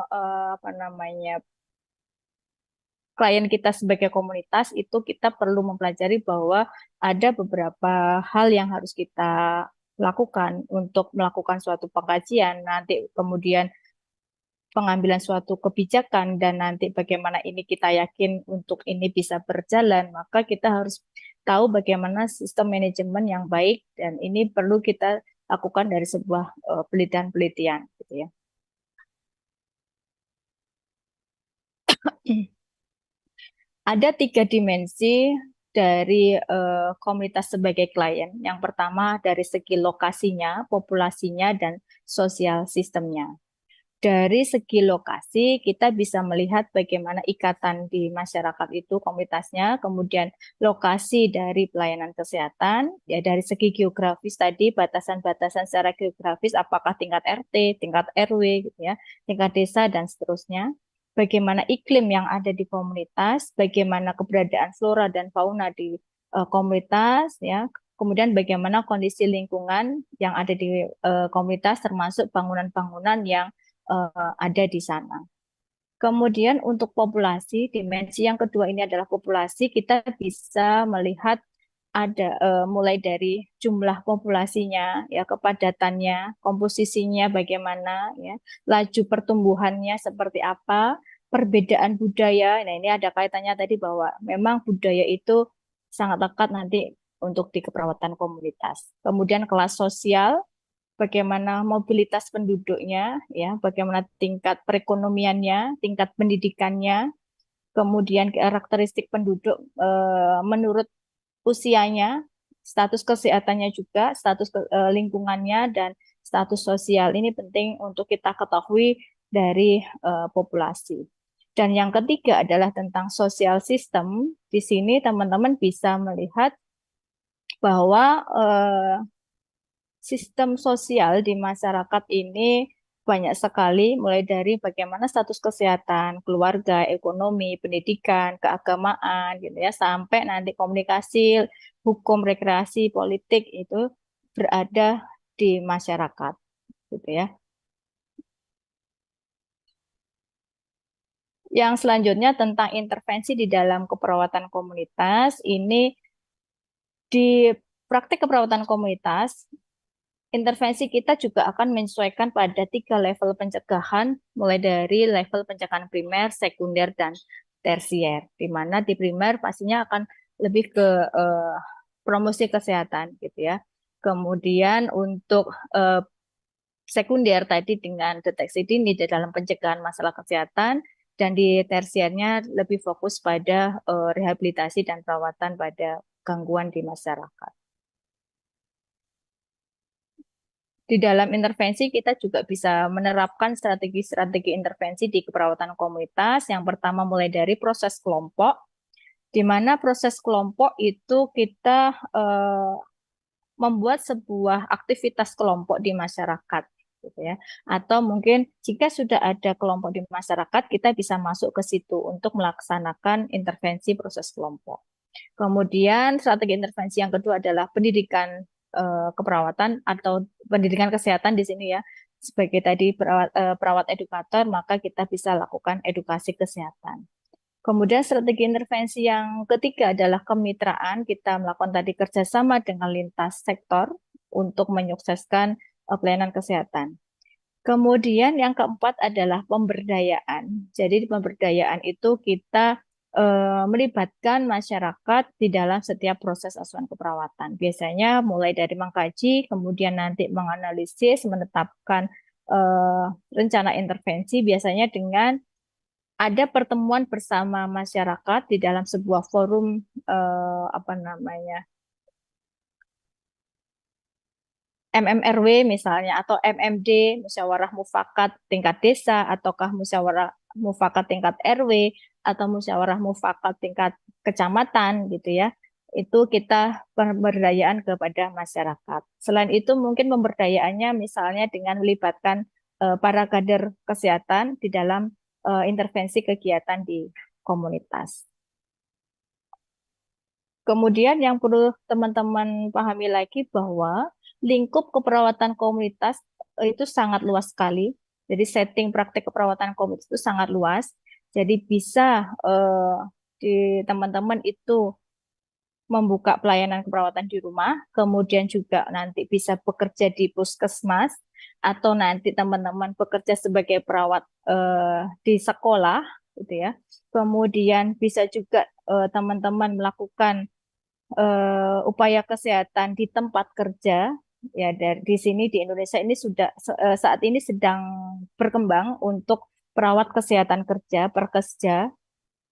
klien kita sebagai komunitas itu kita perlu mempelajari bahwa ada beberapa hal yang harus kita lakukan untuk melakukan suatu pengkajian, nanti kemudian pengambilan suatu kebijakan, dan nanti bagaimana ini kita yakin untuk ini bisa berjalan, maka kita harus tahu bagaimana sistem manajemen yang baik, dan ini perlu kita lakukan dari sebuah penelitian-penelitian gitu ya. Ada 3 dimensi dari komunitas sebagai klien. Yang pertama dari segi lokasinya, populasinya, dan sosial sistemnya. Dari segi lokasi, kita bisa melihat bagaimana ikatan di masyarakat itu, komunitasnya, kemudian lokasi dari pelayanan kesehatan, ya dari segi geografis tadi, batasan-batasan secara geografis, apakah tingkat RT, tingkat RW, gitu ya, tingkat desa, dan seterusnya. Bagaimana iklim yang ada di komunitas, bagaimana keberadaan flora dan fauna di komunitas, ya. Kemudian bagaimana kondisi lingkungan yang ada di komunitas, termasuk bangunan-bangunan yang ada di sana. Kemudian untuk populasi, dimensi yang kedua ini adalah populasi. Kita bisa melihat ada mulai dari jumlah populasinya, ya, kepadatannya, komposisinya bagaimana, ya, laju pertumbuhannya seperti apa, perbedaan budaya. Nah, ini ada kaitannya tadi bahwa memang budaya itu sangat lekat nanti untuk di keperawatan komunitas. Kemudian kelas sosial, bagaimana mobilitas penduduknya, ya, bagaimana tingkat perekonomiannya, tingkat pendidikannya, kemudian karakteristik penduduk menurut usianya, status kesehatannya juga, status lingkungannya, dan status sosial. Ini penting untuk kita ketahui dari populasi. Dan yang ketiga adalah tentang sosial system. Di sini teman-teman bisa melihat bahwa sistem sosial di masyarakat ini banyak sekali, mulai dari bagaimana status kesehatan, keluarga, ekonomi, pendidikan, keagamaan, gitu ya, sampai nanti komunikasi, hukum, rekreasi, politik itu berada di masyarakat, gitu ya. Yang selanjutnya tentang intervensi di dalam keperawatan komunitas, ini di praktik keperawatan komunitas, intervensi kita juga akan menyesuaikan pada 3 level pencegahan, mulai dari level pencegahan primer, sekunder, dan tersier. Di mana di primer pastinya akan lebih ke promosi kesehatan gitu ya. Kemudian untuk sekunder tadi dengan deteksi dini di dalam pencegahan masalah kesehatan, dan di tersiernya lebih fokus pada rehabilitasi dan perawatan pada gangguan di masyarakat. Di dalam intervensi kita juga bisa menerapkan strategi-strategi intervensi di keperawatan komunitas. Yang pertama mulai dari proses kelompok, di mana proses kelompok itu kita membuat sebuah aktivitas kelompok di masyarakat, gitu ya. Atau mungkin jika sudah ada kelompok di masyarakat, kita bisa masuk ke situ untuk melaksanakan intervensi proses kelompok. Kemudian strategi intervensi yang kedua adalah pendidikan keperawatan atau pendidikan kesehatan di sini ya. Sebagai tadi perawat edukator, maka kita bisa lakukan edukasi kesehatan. Kemudian strategi intervensi yang ketiga adalah kemitraan. Kita melakukan tadi kerjasama dengan lintas sektor untuk menyukseskan pelayanan kesehatan. Kemudian yang keempat adalah pemberdayaan. Jadi di pemberdayaan itu kita melibatkan masyarakat di dalam setiap proses asuhan keperawatan. Biasanya mulai dari mengkaji, kemudian nanti menganalisis, menetapkan rencana intervensi, biasanya dengan ada pertemuan bersama masyarakat di dalam sebuah forum MMRW misalnya, atau MMD, musyawarah mufakat tingkat desa, ataukah musyawarah mufakat tingkat RW, atau musyawarah mufakat tingkat kecamatan gitu ya. Itu kita pemberdayaan kepada masyarakat. Selain itu mungkin pemberdayaannya misalnya dengan melibatkan para kader kesehatan di dalam intervensi kegiatan di komunitas. Kemudian yang perlu teman-teman pahami lagi bahwa lingkup keperawatan komunitas itu sangat luas sekali. Jadi setting praktik keperawatan komunitas itu sangat luas. Jadi bisa di teman-teman itu membuka pelayanan keperawatan di rumah, kemudian juga nanti bisa bekerja di puskesmas, atau nanti teman-teman bekerja sebagai perawat di sekolah, gitu ya. Kemudian bisa juga teman-teman melakukan upaya kesehatan di tempat kerja. Ya, di sini di Indonesia ini sudah saat ini sedang berkembang untuk perawat kesehatan kerja, Perkesja,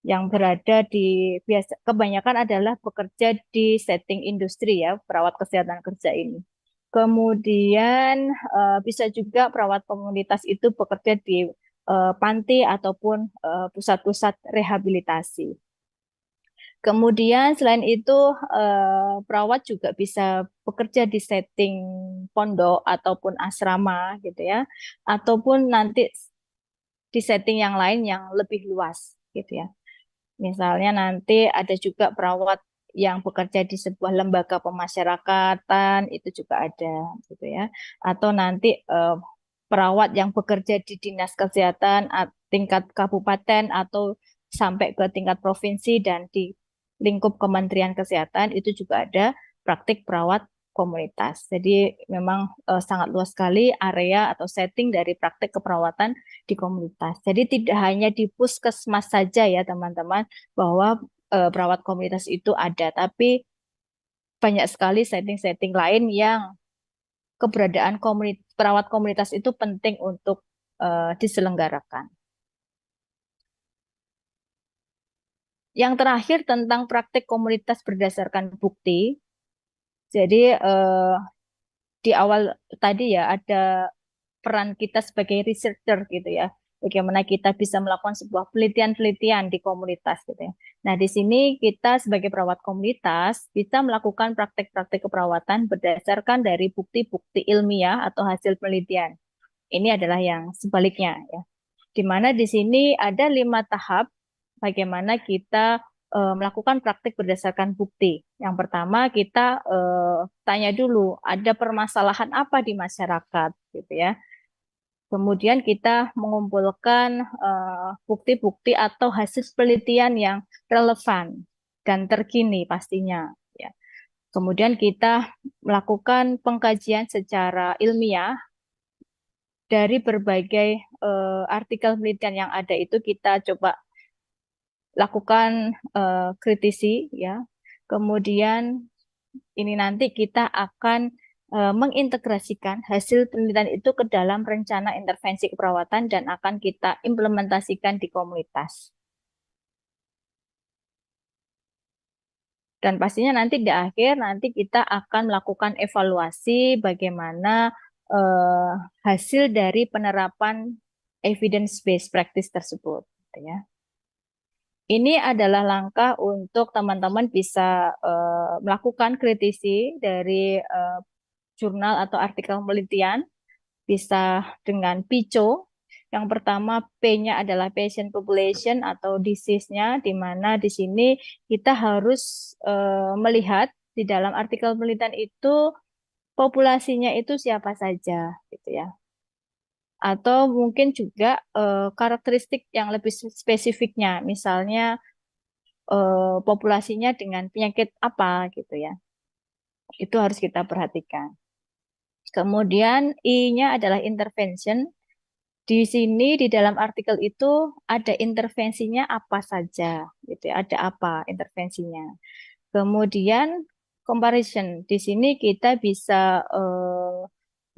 yang berada di kebanyakan adalah bekerja di setting industri ya, perawat kesehatan kerja ini. Kemudian bisa juga perawat komunitas itu bekerja di panti ataupun pusat-pusat rehabilitasi. Kemudian selain itu perawat juga bisa bekerja di setting pondok ataupun asrama gitu ya, ataupun nanti di setting yang lain yang lebih luas gitu ya. Misalnya nanti ada juga perawat yang bekerja di sebuah lembaga pemasyarakatan, itu juga ada gitu ya. Atau nanti perawat yang bekerja di dinas kesehatan tingkat kabupaten atau sampai ke tingkat provinsi dan di lingkup Kementerian Kesehatan itu juga ada praktik perawat komunitas. Jadi memang sangat luas sekali area atau setting dari praktik keperawatan di komunitas. Jadi tidak hanya di puskesmas saja ya teman-teman bahwa perawat komunitas itu ada, tapi banyak sekali setting-setting lain yang keberadaan perawat komunitas itu penting untuk diselenggarakan. Yang terakhir tentang praktik komunitas berdasarkan bukti. Jadi di awal tadi ya ada peran kita sebagai researcher gitu ya. Bagaimana kita bisa melakukan sebuah penelitian-penelitian di komunitas gitu ya. Nah, di sini kita sebagai perawat komunitas bisa melakukan praktik-praktik keperawatan berdasarkan dari bukti-bukti ilmiah atau hasil penelitian. Ini adalah yang sebaliknya ya. Di mana di sini ada 5 tahap bagaimana kita melakukan praktik berdasarkan bukti. Yang pertama kita tanya dulu ada permasalahan apa di masyarakat gitu ya. Kemudian kita mengumpulkan bukti-bukti atau hasil penelitian yang relevan dan terkini pastinya. Ya. Kemudian kita melakukan pengkajian secara ilmiah dari berbagai artikel penelitian yang ada itu kita coba lakukan kritisi ya. Kemudian ini nanti kita akan mengintegrasikan hasil penelitian itu ke dalam rencana intervensi keperawatan dan akan kita implementasikan di komunitas. Dan pastinya nanti di akhir nanti kita akan melakukan evaluasi bagaimana hasil dari penerapan evidence-based practice tersebut. Gitu ya. Ini adalah langkah untuk teman-teman bisa melakukan kritisi dari jurnal atau artikel penelitian, bisa dengan PICO. Yang pertama P-nya adalah patient population atau disease-nya, di mana di sini kita harus melihat di dalam artikel penelitian itu populasinya itu siapa saja, gitu ya. Atau mungkin juga karakteristik yang lebih spesifiknya, misalnya populasinya dengan penyakit apa gitu ya. Itu harus kita perhatikan. Kemudian I-nya adalah intervention. Di sini di dalam artikel itu ada intervensinya apa saja gitu ya. Ada apa intervensinya. Kemudian comparison. Di sini kita bisa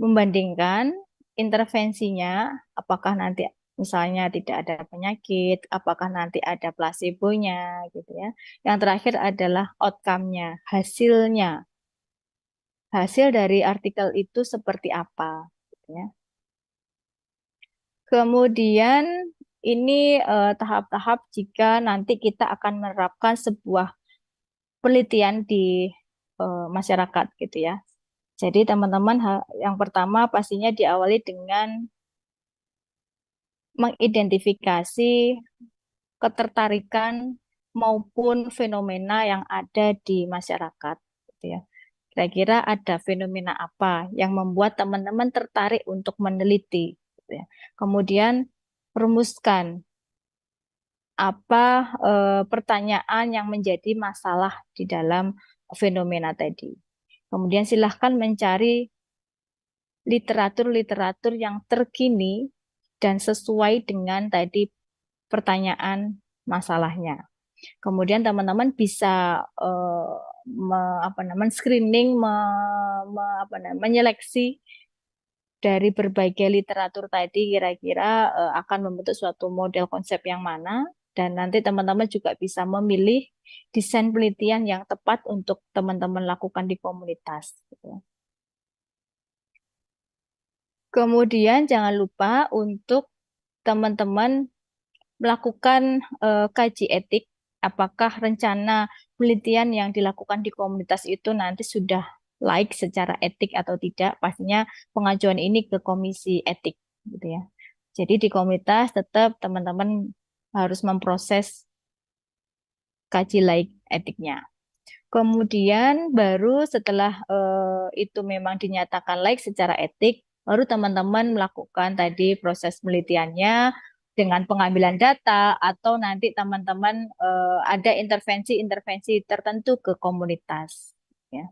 membandingkan intervensinya, apakah nanti misalnya tidak ada penyakit, apakah nanti ada placebo-nya, gitu ya. Yang terakhir adalah outcome-nya, hasilnya. Hasil dari artikel itu seperti apa, gitu ya. Kemudian ini tahap-tahap jika nanti kita akan menerapkan sebuah penelitian di masyarakat, gitu ya. Jadi teman-teman yang pertama pastinya diawali dengan mengidentifikasi ketertarikan maupun fenomena yang ada di masyarakat. Gitu ya. Kira-kira ada fenomena apa yang membuat teman-teman tertarik untuk meneliti. Gitu ya. Kemudian rumuskan apa pertanyaan yang menjadi masalah di dalam fenomena tadi. Kemudian silahkan mencari literatur-literatur yang terkini dan sesuai dengan tadi pertanyaan masalahnya. Kemudian teman-teman bisa screening, menyeleksi dari berbagai literatur tadi kira-kira akan membentuk suatu model konsep yang mana, dan nanti teman-teman juga bisa memilih desain penelitian yang tepat untuk teman-teman lakukan di komunitas. Kemudian jangan lupa untuk teman-teman melakukan kaji etik, apakah rencana penelitian yang dilakukan di komunitas itu nanti sudah laik secara etik atau tidak. Pastinya pengajuan ini ke komisi etik, gitu ya. Jadi di komunitas tetap teman-teman harus memproses kaji laik etiknya. Kemudian baru setelah itu memang dinyatakan laik secara etik, baru teman-teman melakukan tadi proses penelitiannya dengan pengambilan data atau nanti teman-teman ada intervensi-intervensi tertentu ke komunitas. Ya.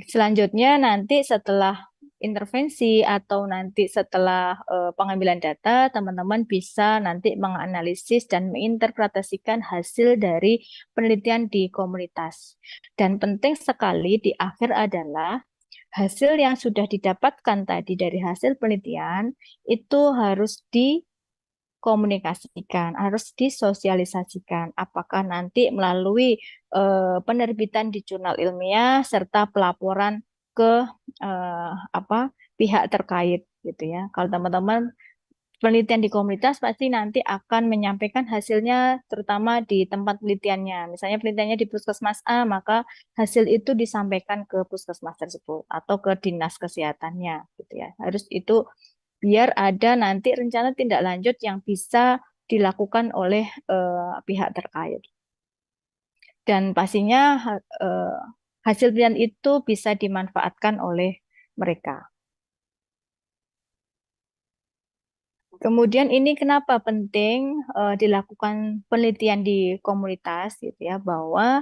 Selanjutnya nanti setelah intervensi atau nanti setelah pengambilan data, teman-teman bisa nanti menganalisis dan menginterpretasikan hasil dari penelitian di komunitas. Dan penting sekali di akhir adalah hasil yang sudah didapatkan tadi dari hasil penelitian itu harus dikomunikasikan, harus disosialisasikan. Apakah nanti melalui penerbitan di jurnal ilmiah serta pelaporan ke pihak terkait gitu ya. Kalau teman-teman penelitian di komunitas pasti nanti akan menyampaikan hasilnya terutama di tempat penelitiannya. Misalnya penelitiannya di puskesmas A, maka hasil itu disampaikan ke puskesmas tersebut atau ke dinas kesehatannya gitu ya. Harus itu biar ada nanti rencana tindak lanjut yang bisa dilakukan oleh pihak terkait. Dan pastinya hasil penelitian itu bisa dimanfaatkan oleh mereka. Kemudian ini kenapa penting dilakukan penelitian di komunitas gitu ya, bahwa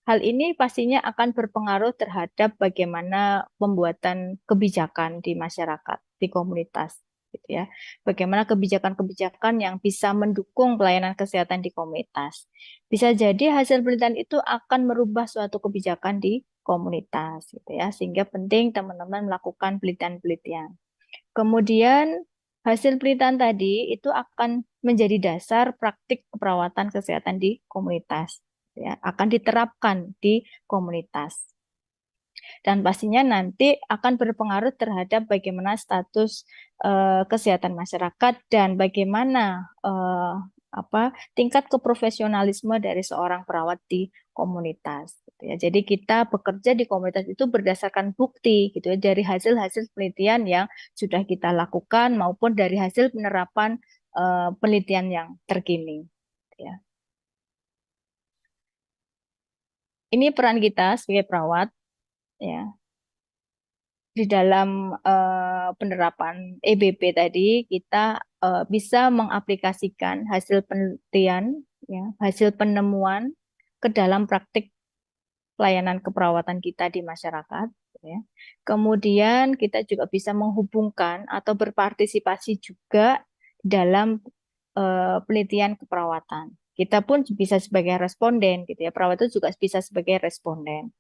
Hal ini pastinya akan berpengaruh terhadap bagaimana pembuatan kebijakan di masyarakat, di komunitas, gitu ya. Bagaimana kebijakan-kebijakan yang bisa mendukung pelayanan kesehatan di komunitas. Bisa jadi hasil penelitian itu akan merubah suatu kebijakan di komunitas, gitu ya. Sehingga penting teman-teman melakukan penelitian-penelitian. Kemudian hasil penelitian tadi itu akan menjadi dasar praktik keperawatan kesehatan di komunitas, ya, akan diterapkan di komunitas. Dan pastinya nanti akan berpengaruh terhadap bagaimana status kesehatan masyarakat dan bagaimana tingkat keprofesionalisme dari seorang perawat di komunitas, gitu ya. Jadi kita bekerja di komunitas itu berdasarkan bukti, gitu ya, dari hasil-hasil penelitian yang sudah kita lakukan maupun dari hasil penerapan penelitian yang terkini, gitu ya. Ini peran kita sebagai perawat, ya, di dalam penerapan EBP tadi. Kita bisa mengaplikasikan hasil penelitian, ya, hasil penemuan ke dalam praktik pelayanan keperawatan kita di masyarakat, ya. Kemudian kita juga bisa menghubungkan atau berpartisipasi juga dalam penelitian keperawatan. Kita pun bisa sebagai responden, gitu ya. Perawat itu juga bisa sebagai responden.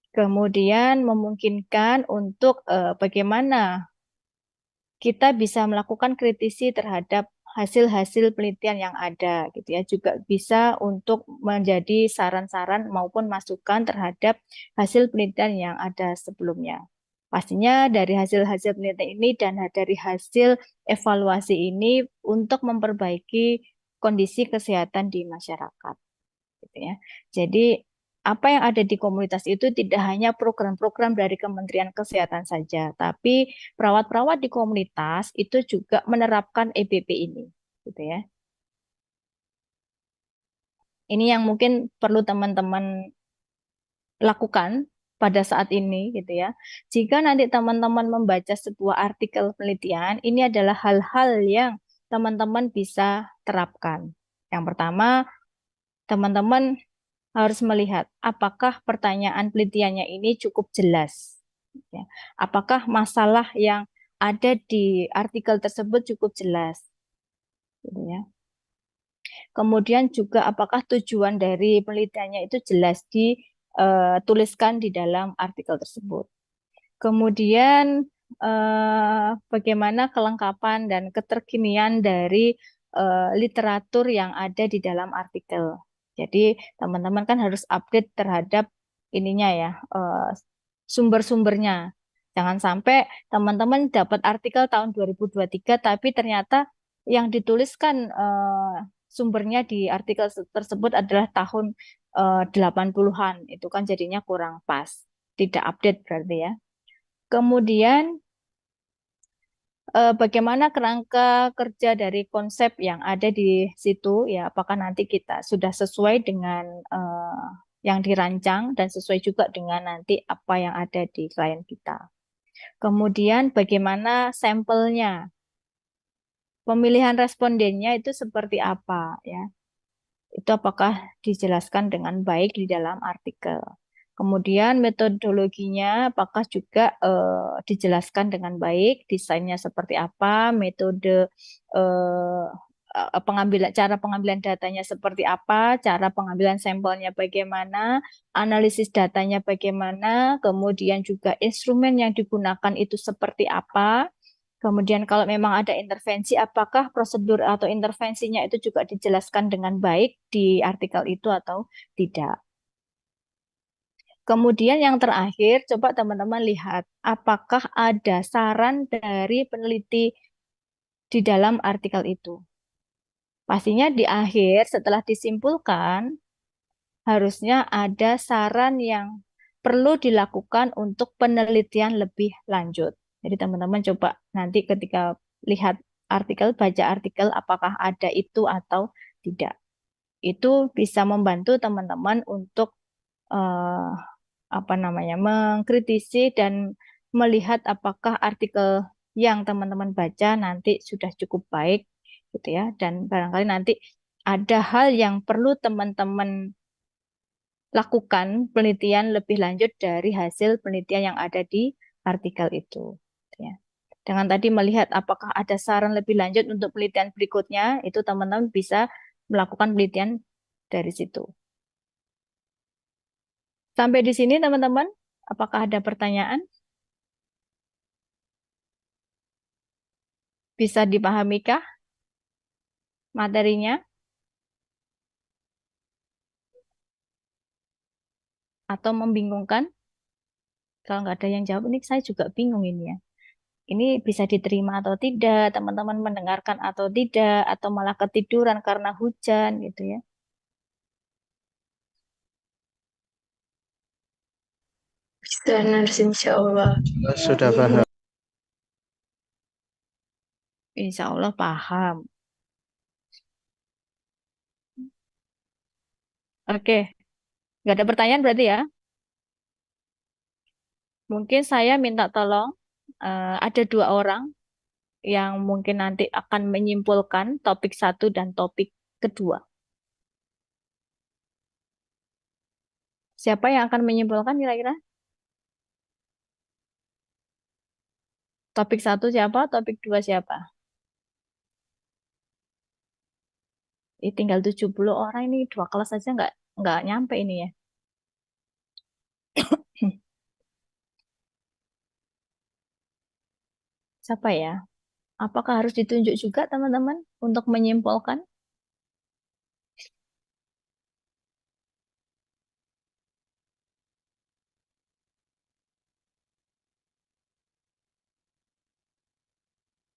Kemudian memungkinkan untuk bagaimana kita bisa melakukan kritisi terhadap hasil-hasil penelitian yang ada, gitu ya. Juga bisa untuk menjadi saran-saran maupun masukan terhadap hasil penelitian yang ada sebelumnya. Pastinya dari hasil-hasil penelitian ini dan dari hasil evaluasi ini untuk memperbaiki kondisi kesehatan di masyarakat, gitu ya. Jadi apa yang ada di komunitas itu tidak hanya program-program dari Kementerian Kesehatan saja, tapi perawat-perawat di komunitas itu juga menerapkan EBP ini, gitu ya. Ini yang mungkin perlu teman-teman lakukan pada saat ini, gitu ya. Jika nanti teman-teman membaca sebuah artikel penelitian, ini adalah hal-hal yang teman-teman bisa terapkan. Yang pertama, teman-teman harus melihat apakah pertanyaan penelitiannya ini cukup jelas, ya. Apakah masalah yang ada di artikel tersebut cukup jelas, gitu ya. Kemudian juga apakah tujuan dari penelitiannya itu jelas dituliskan di dalam artikel tersebut. Kemudian bagaimana kelengkapan dan keterkinian dari literatur yang ada di dalam artikel. Jadi teman-teman kan harus update terhadap ininya ya, sumber-sumbernya. Jangan sampai teman-teman dapat artikel tahun 2023 tapi ternyata yang dituliskan sumbernya di artikel tersebut adalah tahun 80-an. Itu kan jadinya kurang pas, tidak update berarti ya. Kemudian bagaimana kerangka kerja dari konsep yang ada di situ, ya, apakah nanti kita sudah sesuai dengan yang dirancang dan sesuai juga dengan nanti apa yang ada di klien kita. Kemudian bagaimana sampelnya, pemilihan respondennya itu seperti apa, ya, itu apakah dijelaskan dengan baik di dalam artikel. Kemudian metodologinya apakah juga dijelaskan dengan baik, desainnya seperti apa, metode cara pengambilan datanya seperti apa, cara pengambilan sampelnya bagaimana, analisis datanya bagaimana, kemudian juga instrumen yang digunakan itu seperti apa. Kemudian kalau memang ada intervensi, apakah prosedur atau intervensinya itu juga dijelaskan dengan baik di artikel itu atau tidak. Kemudian yang terakhir, coba teman-teman lihat apakah ada saran dari peneliti di dalam artikel itu. Pastinya di akhir setelah disimpulkan, harusnya ada saran yang perlu dilakukan untuk penelitian lebih lanjut. Jadi teman-teman coba nanti ketika lihat artikel, baca artikel, apakah ada itu atau tidak. Itu bisa membantu teman-teman untuk mengkritisi dan melihat apakah artikel yang teman-teman baca nanti sudah cukup baik, gitu ya. Dan barangkali nanti ada hal yang perlu teman-teman lakukan penelitian lebih lanjut dari hasil penelitian yang ada di artikel itu. Ya. Dengan tadi melihat apakah ada saran lebih lanjut untuk penelitian berikutnya, itu teman-teman bisa melakukan penelitian dari situ. Sampai di sini teman-teman, apakah ada pertanyaan? Bisa dipahamikah materinya? Atau membingungkan? Kalau nggak ada yang jawab, ini saya juga bingung ini ya. Ini bisa diterima atau tidak, teman-teman mendengarkan atau tidak, atau malah ketiduran karena hujan gitu ya. Bisa, Nars, insya Allah. Sudah paham. Insya Allah paham. Oke, nggak ada pertanyaan berarti ya? Mungkin saya minta tolong, ada 2 orang yang mungkin nanti akan menyimpulkan topik 1 dan topik kedua. Siapa yang akan menyimpulkan kira-kira? Topik 1 siapa? Topik 2 siapa? Tinggal 70 orang ini 2 kelas saja nggak nyampe ini ya. Siapa ya? Apakah harus ditunjuk juga teman-teman untuk menyimpulkan?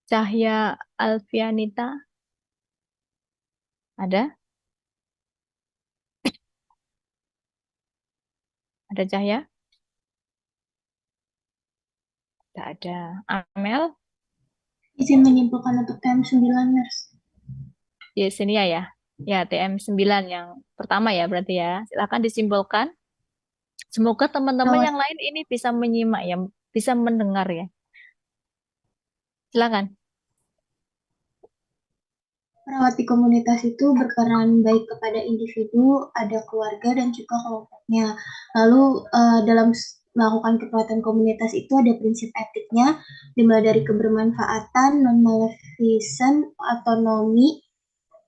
Cahya Alfianita? Ada? Ada Cahya? Tidak ada. Amel? Izin menyimpulkan untuk TM9, Nurse. Yesenia ya? Ya, TM9 yang pertama ya berarti ya. Silakan disimpulkan. Semoga teman-teman yang lain ini bisa menyimak ya, bisa mendengar ya. Silakan. Perawat di komunitas itu berperan baik kepada individu, ada keluarga, dan juga kelompoknya. Lalu dalam melakukan keperawatan komunitas itu ada prinsip etiknya, dimulai dari kebermanfaatan, non-maleficent, otonomi,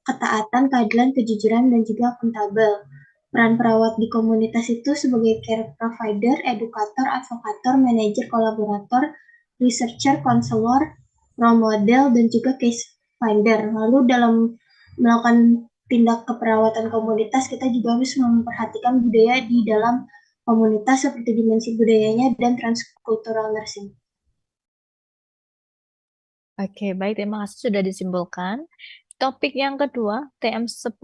ketaatan, keadilan, kejujuran, dan juga akuntabel. Peran perawat di komunitas itu sebagai care provider, edukator, advokator, manajer, kolaborator, researcher, konselor, role model, dan juga case finder. Lalu dalam melakukan tindak keperawatan komunitas, kita juga harus memperhatikan budaya di dalam komunitas seperti dimensi budayanya dan transkultural nursing. Oke, baik. Terima kasih sudah disimpulkan. Topik yang kedua, TM10.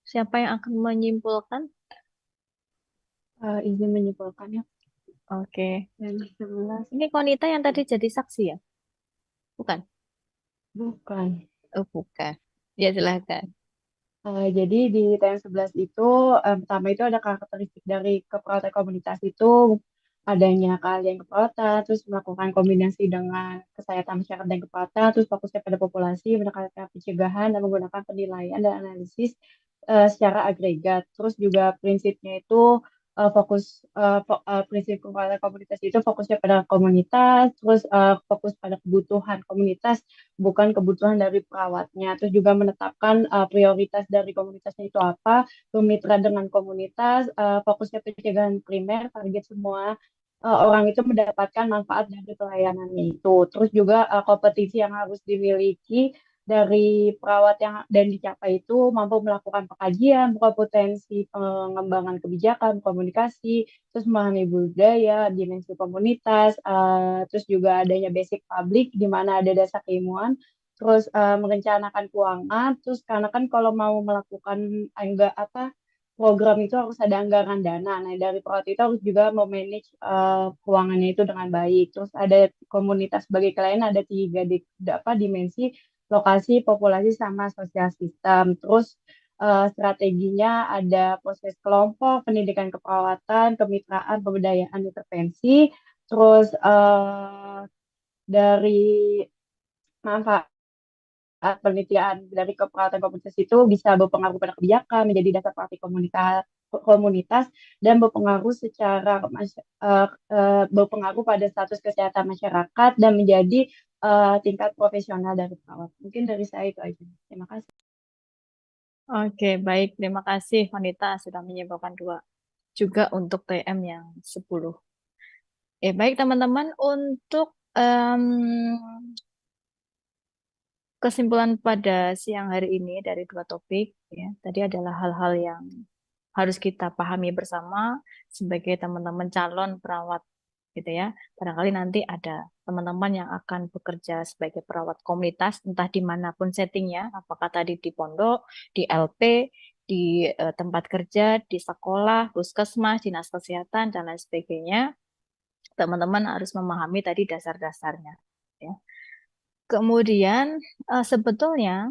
Siapa yang akan menyimpulkan? Izin menyimpulkan ya. Oke. TM11. Ini Konita yang tadi jadi saksi ya? Bukan? Bukan. Oh, bukan. Ya, silakan. Jadi di TM11 itu pertama itu ada karakteristik dari keperawatan komunitas itu adanya keahlian keperawatan, terus melakukan kombinasi dengan kesehatan masyarakat dan keperawatan, terus fokusnya pada populasi, menekankan pencegahan dan menggunakan penilaian dan analisis secara agregat. Terus juga prinsipnya itu prinsip keperawatan komunitas itu fokusnya pada komunitas, terus fokus pada kebutuhan komunitas bukan kebutuhan dari perawatnya. Terus juga menetapkan prioritas dari komunitasnya itu apa, bermitra dengan komunitas, fokusnya pencegahan primer, target semua orang itu mendapatkan manfaat dari pelayanannya itu. Terus juga kompetisi yang harus dimiliki dari perawat yang dan dicapai itu mampu melakukan pengkajian, kompetensi pengembangan kebijakan, komunikasi, terus memahami budaya, dimensi komunitas, terus juga adanya basic public di mana ada dasar keilmuan, terus merencanakan keuangan, terus karena kan kalau mau melakukan program itu harus ada anggaran dana. Nah, dari perawat itu harus juga memanage keuangannya itu dengan baik. Terus ada komunitas sebagai klien ada 3 dimensi, lokasi, populasi, sama sosial sistem. Terus strateginya ada proses kelompok, pendidikan keperawatan, kemitraan, pemberdayaan, intervensi. Terus dari manfaat penelitian dari keperawatan komunitas itu bisa berpengaruh pada kebijakan, menjadi dasar praktik komunitas dan berpengaruh pada status kesehatan masyarakat dan menjadi tingkat profesional dari perawat. Mungkin dari saya itu aja. Terima kasih. Oke, baik. Terima kasih wanita sudah menyimpulkan 2. Juga untuk TM yang 10. Baik teman-teman, untuk kesimpulan pada siang hari ini dari 2 topik, ya, tadi adalah hal-hal yang harus kita pahami bersama sebagai teman-teman calon perawat, gitu ya. Barangkali nanti ada teman-teman yang akan bekerja sebagai perawat komunitas, entah dimanapun settingnya, apakah tadi di pondok, di LP, di tempat kerja, di sekolah, puskesmas, dinas kesehatan, dan lain sebagainya. Teman-teman harus memahami tadi dasar-dasarnya, ya. Kemudian sebetulnya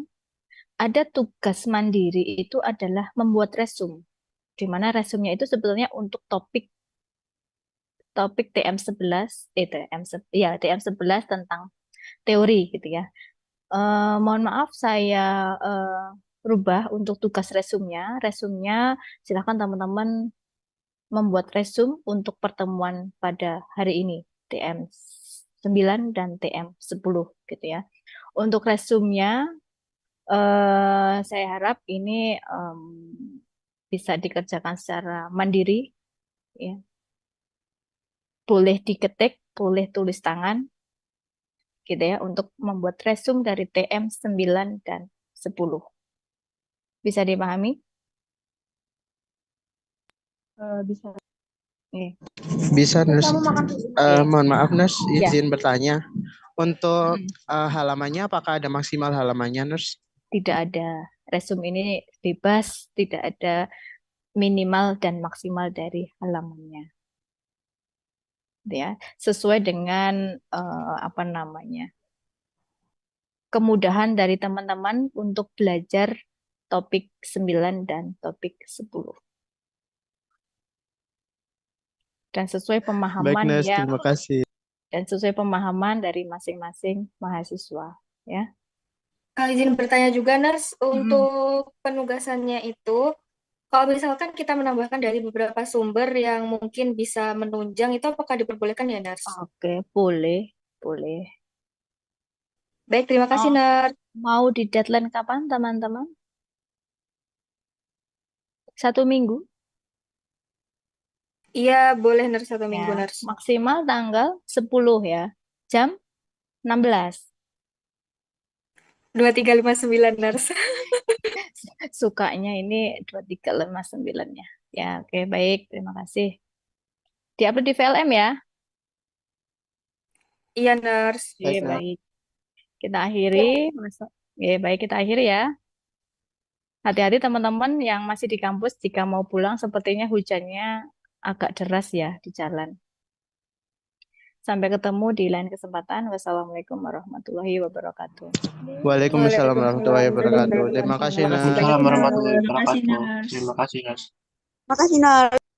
ada tugas mandiri itu adalah membuat resume, di mana resumenya itu sebetulnya untuk topik TM11, TM11 tentang teori gitu ya. Mohon maaf saya rubah untuk tugas resumenya. Resumenya silakan teman-teman membuat resume untuk pertemuan pada hari ini, TM9 dan TM10 gitu ya. Untuk resumenya saya harap ini bisa dikerjakan secara mandiri, ya. Boleh diketik, boleh tulis tangan, gitu ya, untuk membuat resume dari TM9 dan 10. Bisa dipahami? Bisa. Bisa, Nurs. Mohon maaf, Nurs, Ya. izin bertanya. Untuk halamannya, apakah ada maksimal halamannya, Nurs? Tidak ada. Resume ini bebas, tidak ada minimal dan maksimal dari halamannya. Ya, sesuai dengan kemudahan dari teman-teman untuk belajar topik 9 dan topik 10. Dan sesuai pemahaman Baik, Nurs, terima kasih. dan sesuai pemahaman dari masing-masing mahasiswa, ya. Izin bertanya juga, Nurs, untuk penugasannya itu, kalau misalkan kita menambahkan dari beberapa sumber yang mungkin bisa menunjang, itu apakah diperbolehkan ya, Nurs? Oke, boleh. Baik, terima kasih, Nurs. Mau di deadline kapan, teman-teman? 1 minggu? Iya, boleh, Nurs, 1 minggu, Ya, Nurs. maksimal tanggal 10 ya, jam 16. 2359, Nurs. Sukanya ini 2359-nya. Ya, oke, baik. Terima kasih. Diupload di VLM ya? Iya, Nurs. Oke, baik. Kita akhiri. Baik, kita akhiri ya. Hati-hati teman-teman yang masih di kampus, jika mau pulang sepertinya hujannya agak deras ya di jalan. Sampai ketemu di lain kesempatan. Wassalamualaikum warahmatullahi wabarakatuh. Waalaikumsalam warahmatullahi wabarakatuh. Terima kasih, Nurs. Waalaikumsalam warahmatullahi wabarakatuh. Terima kasih, Nurs. Makasih, Nurs.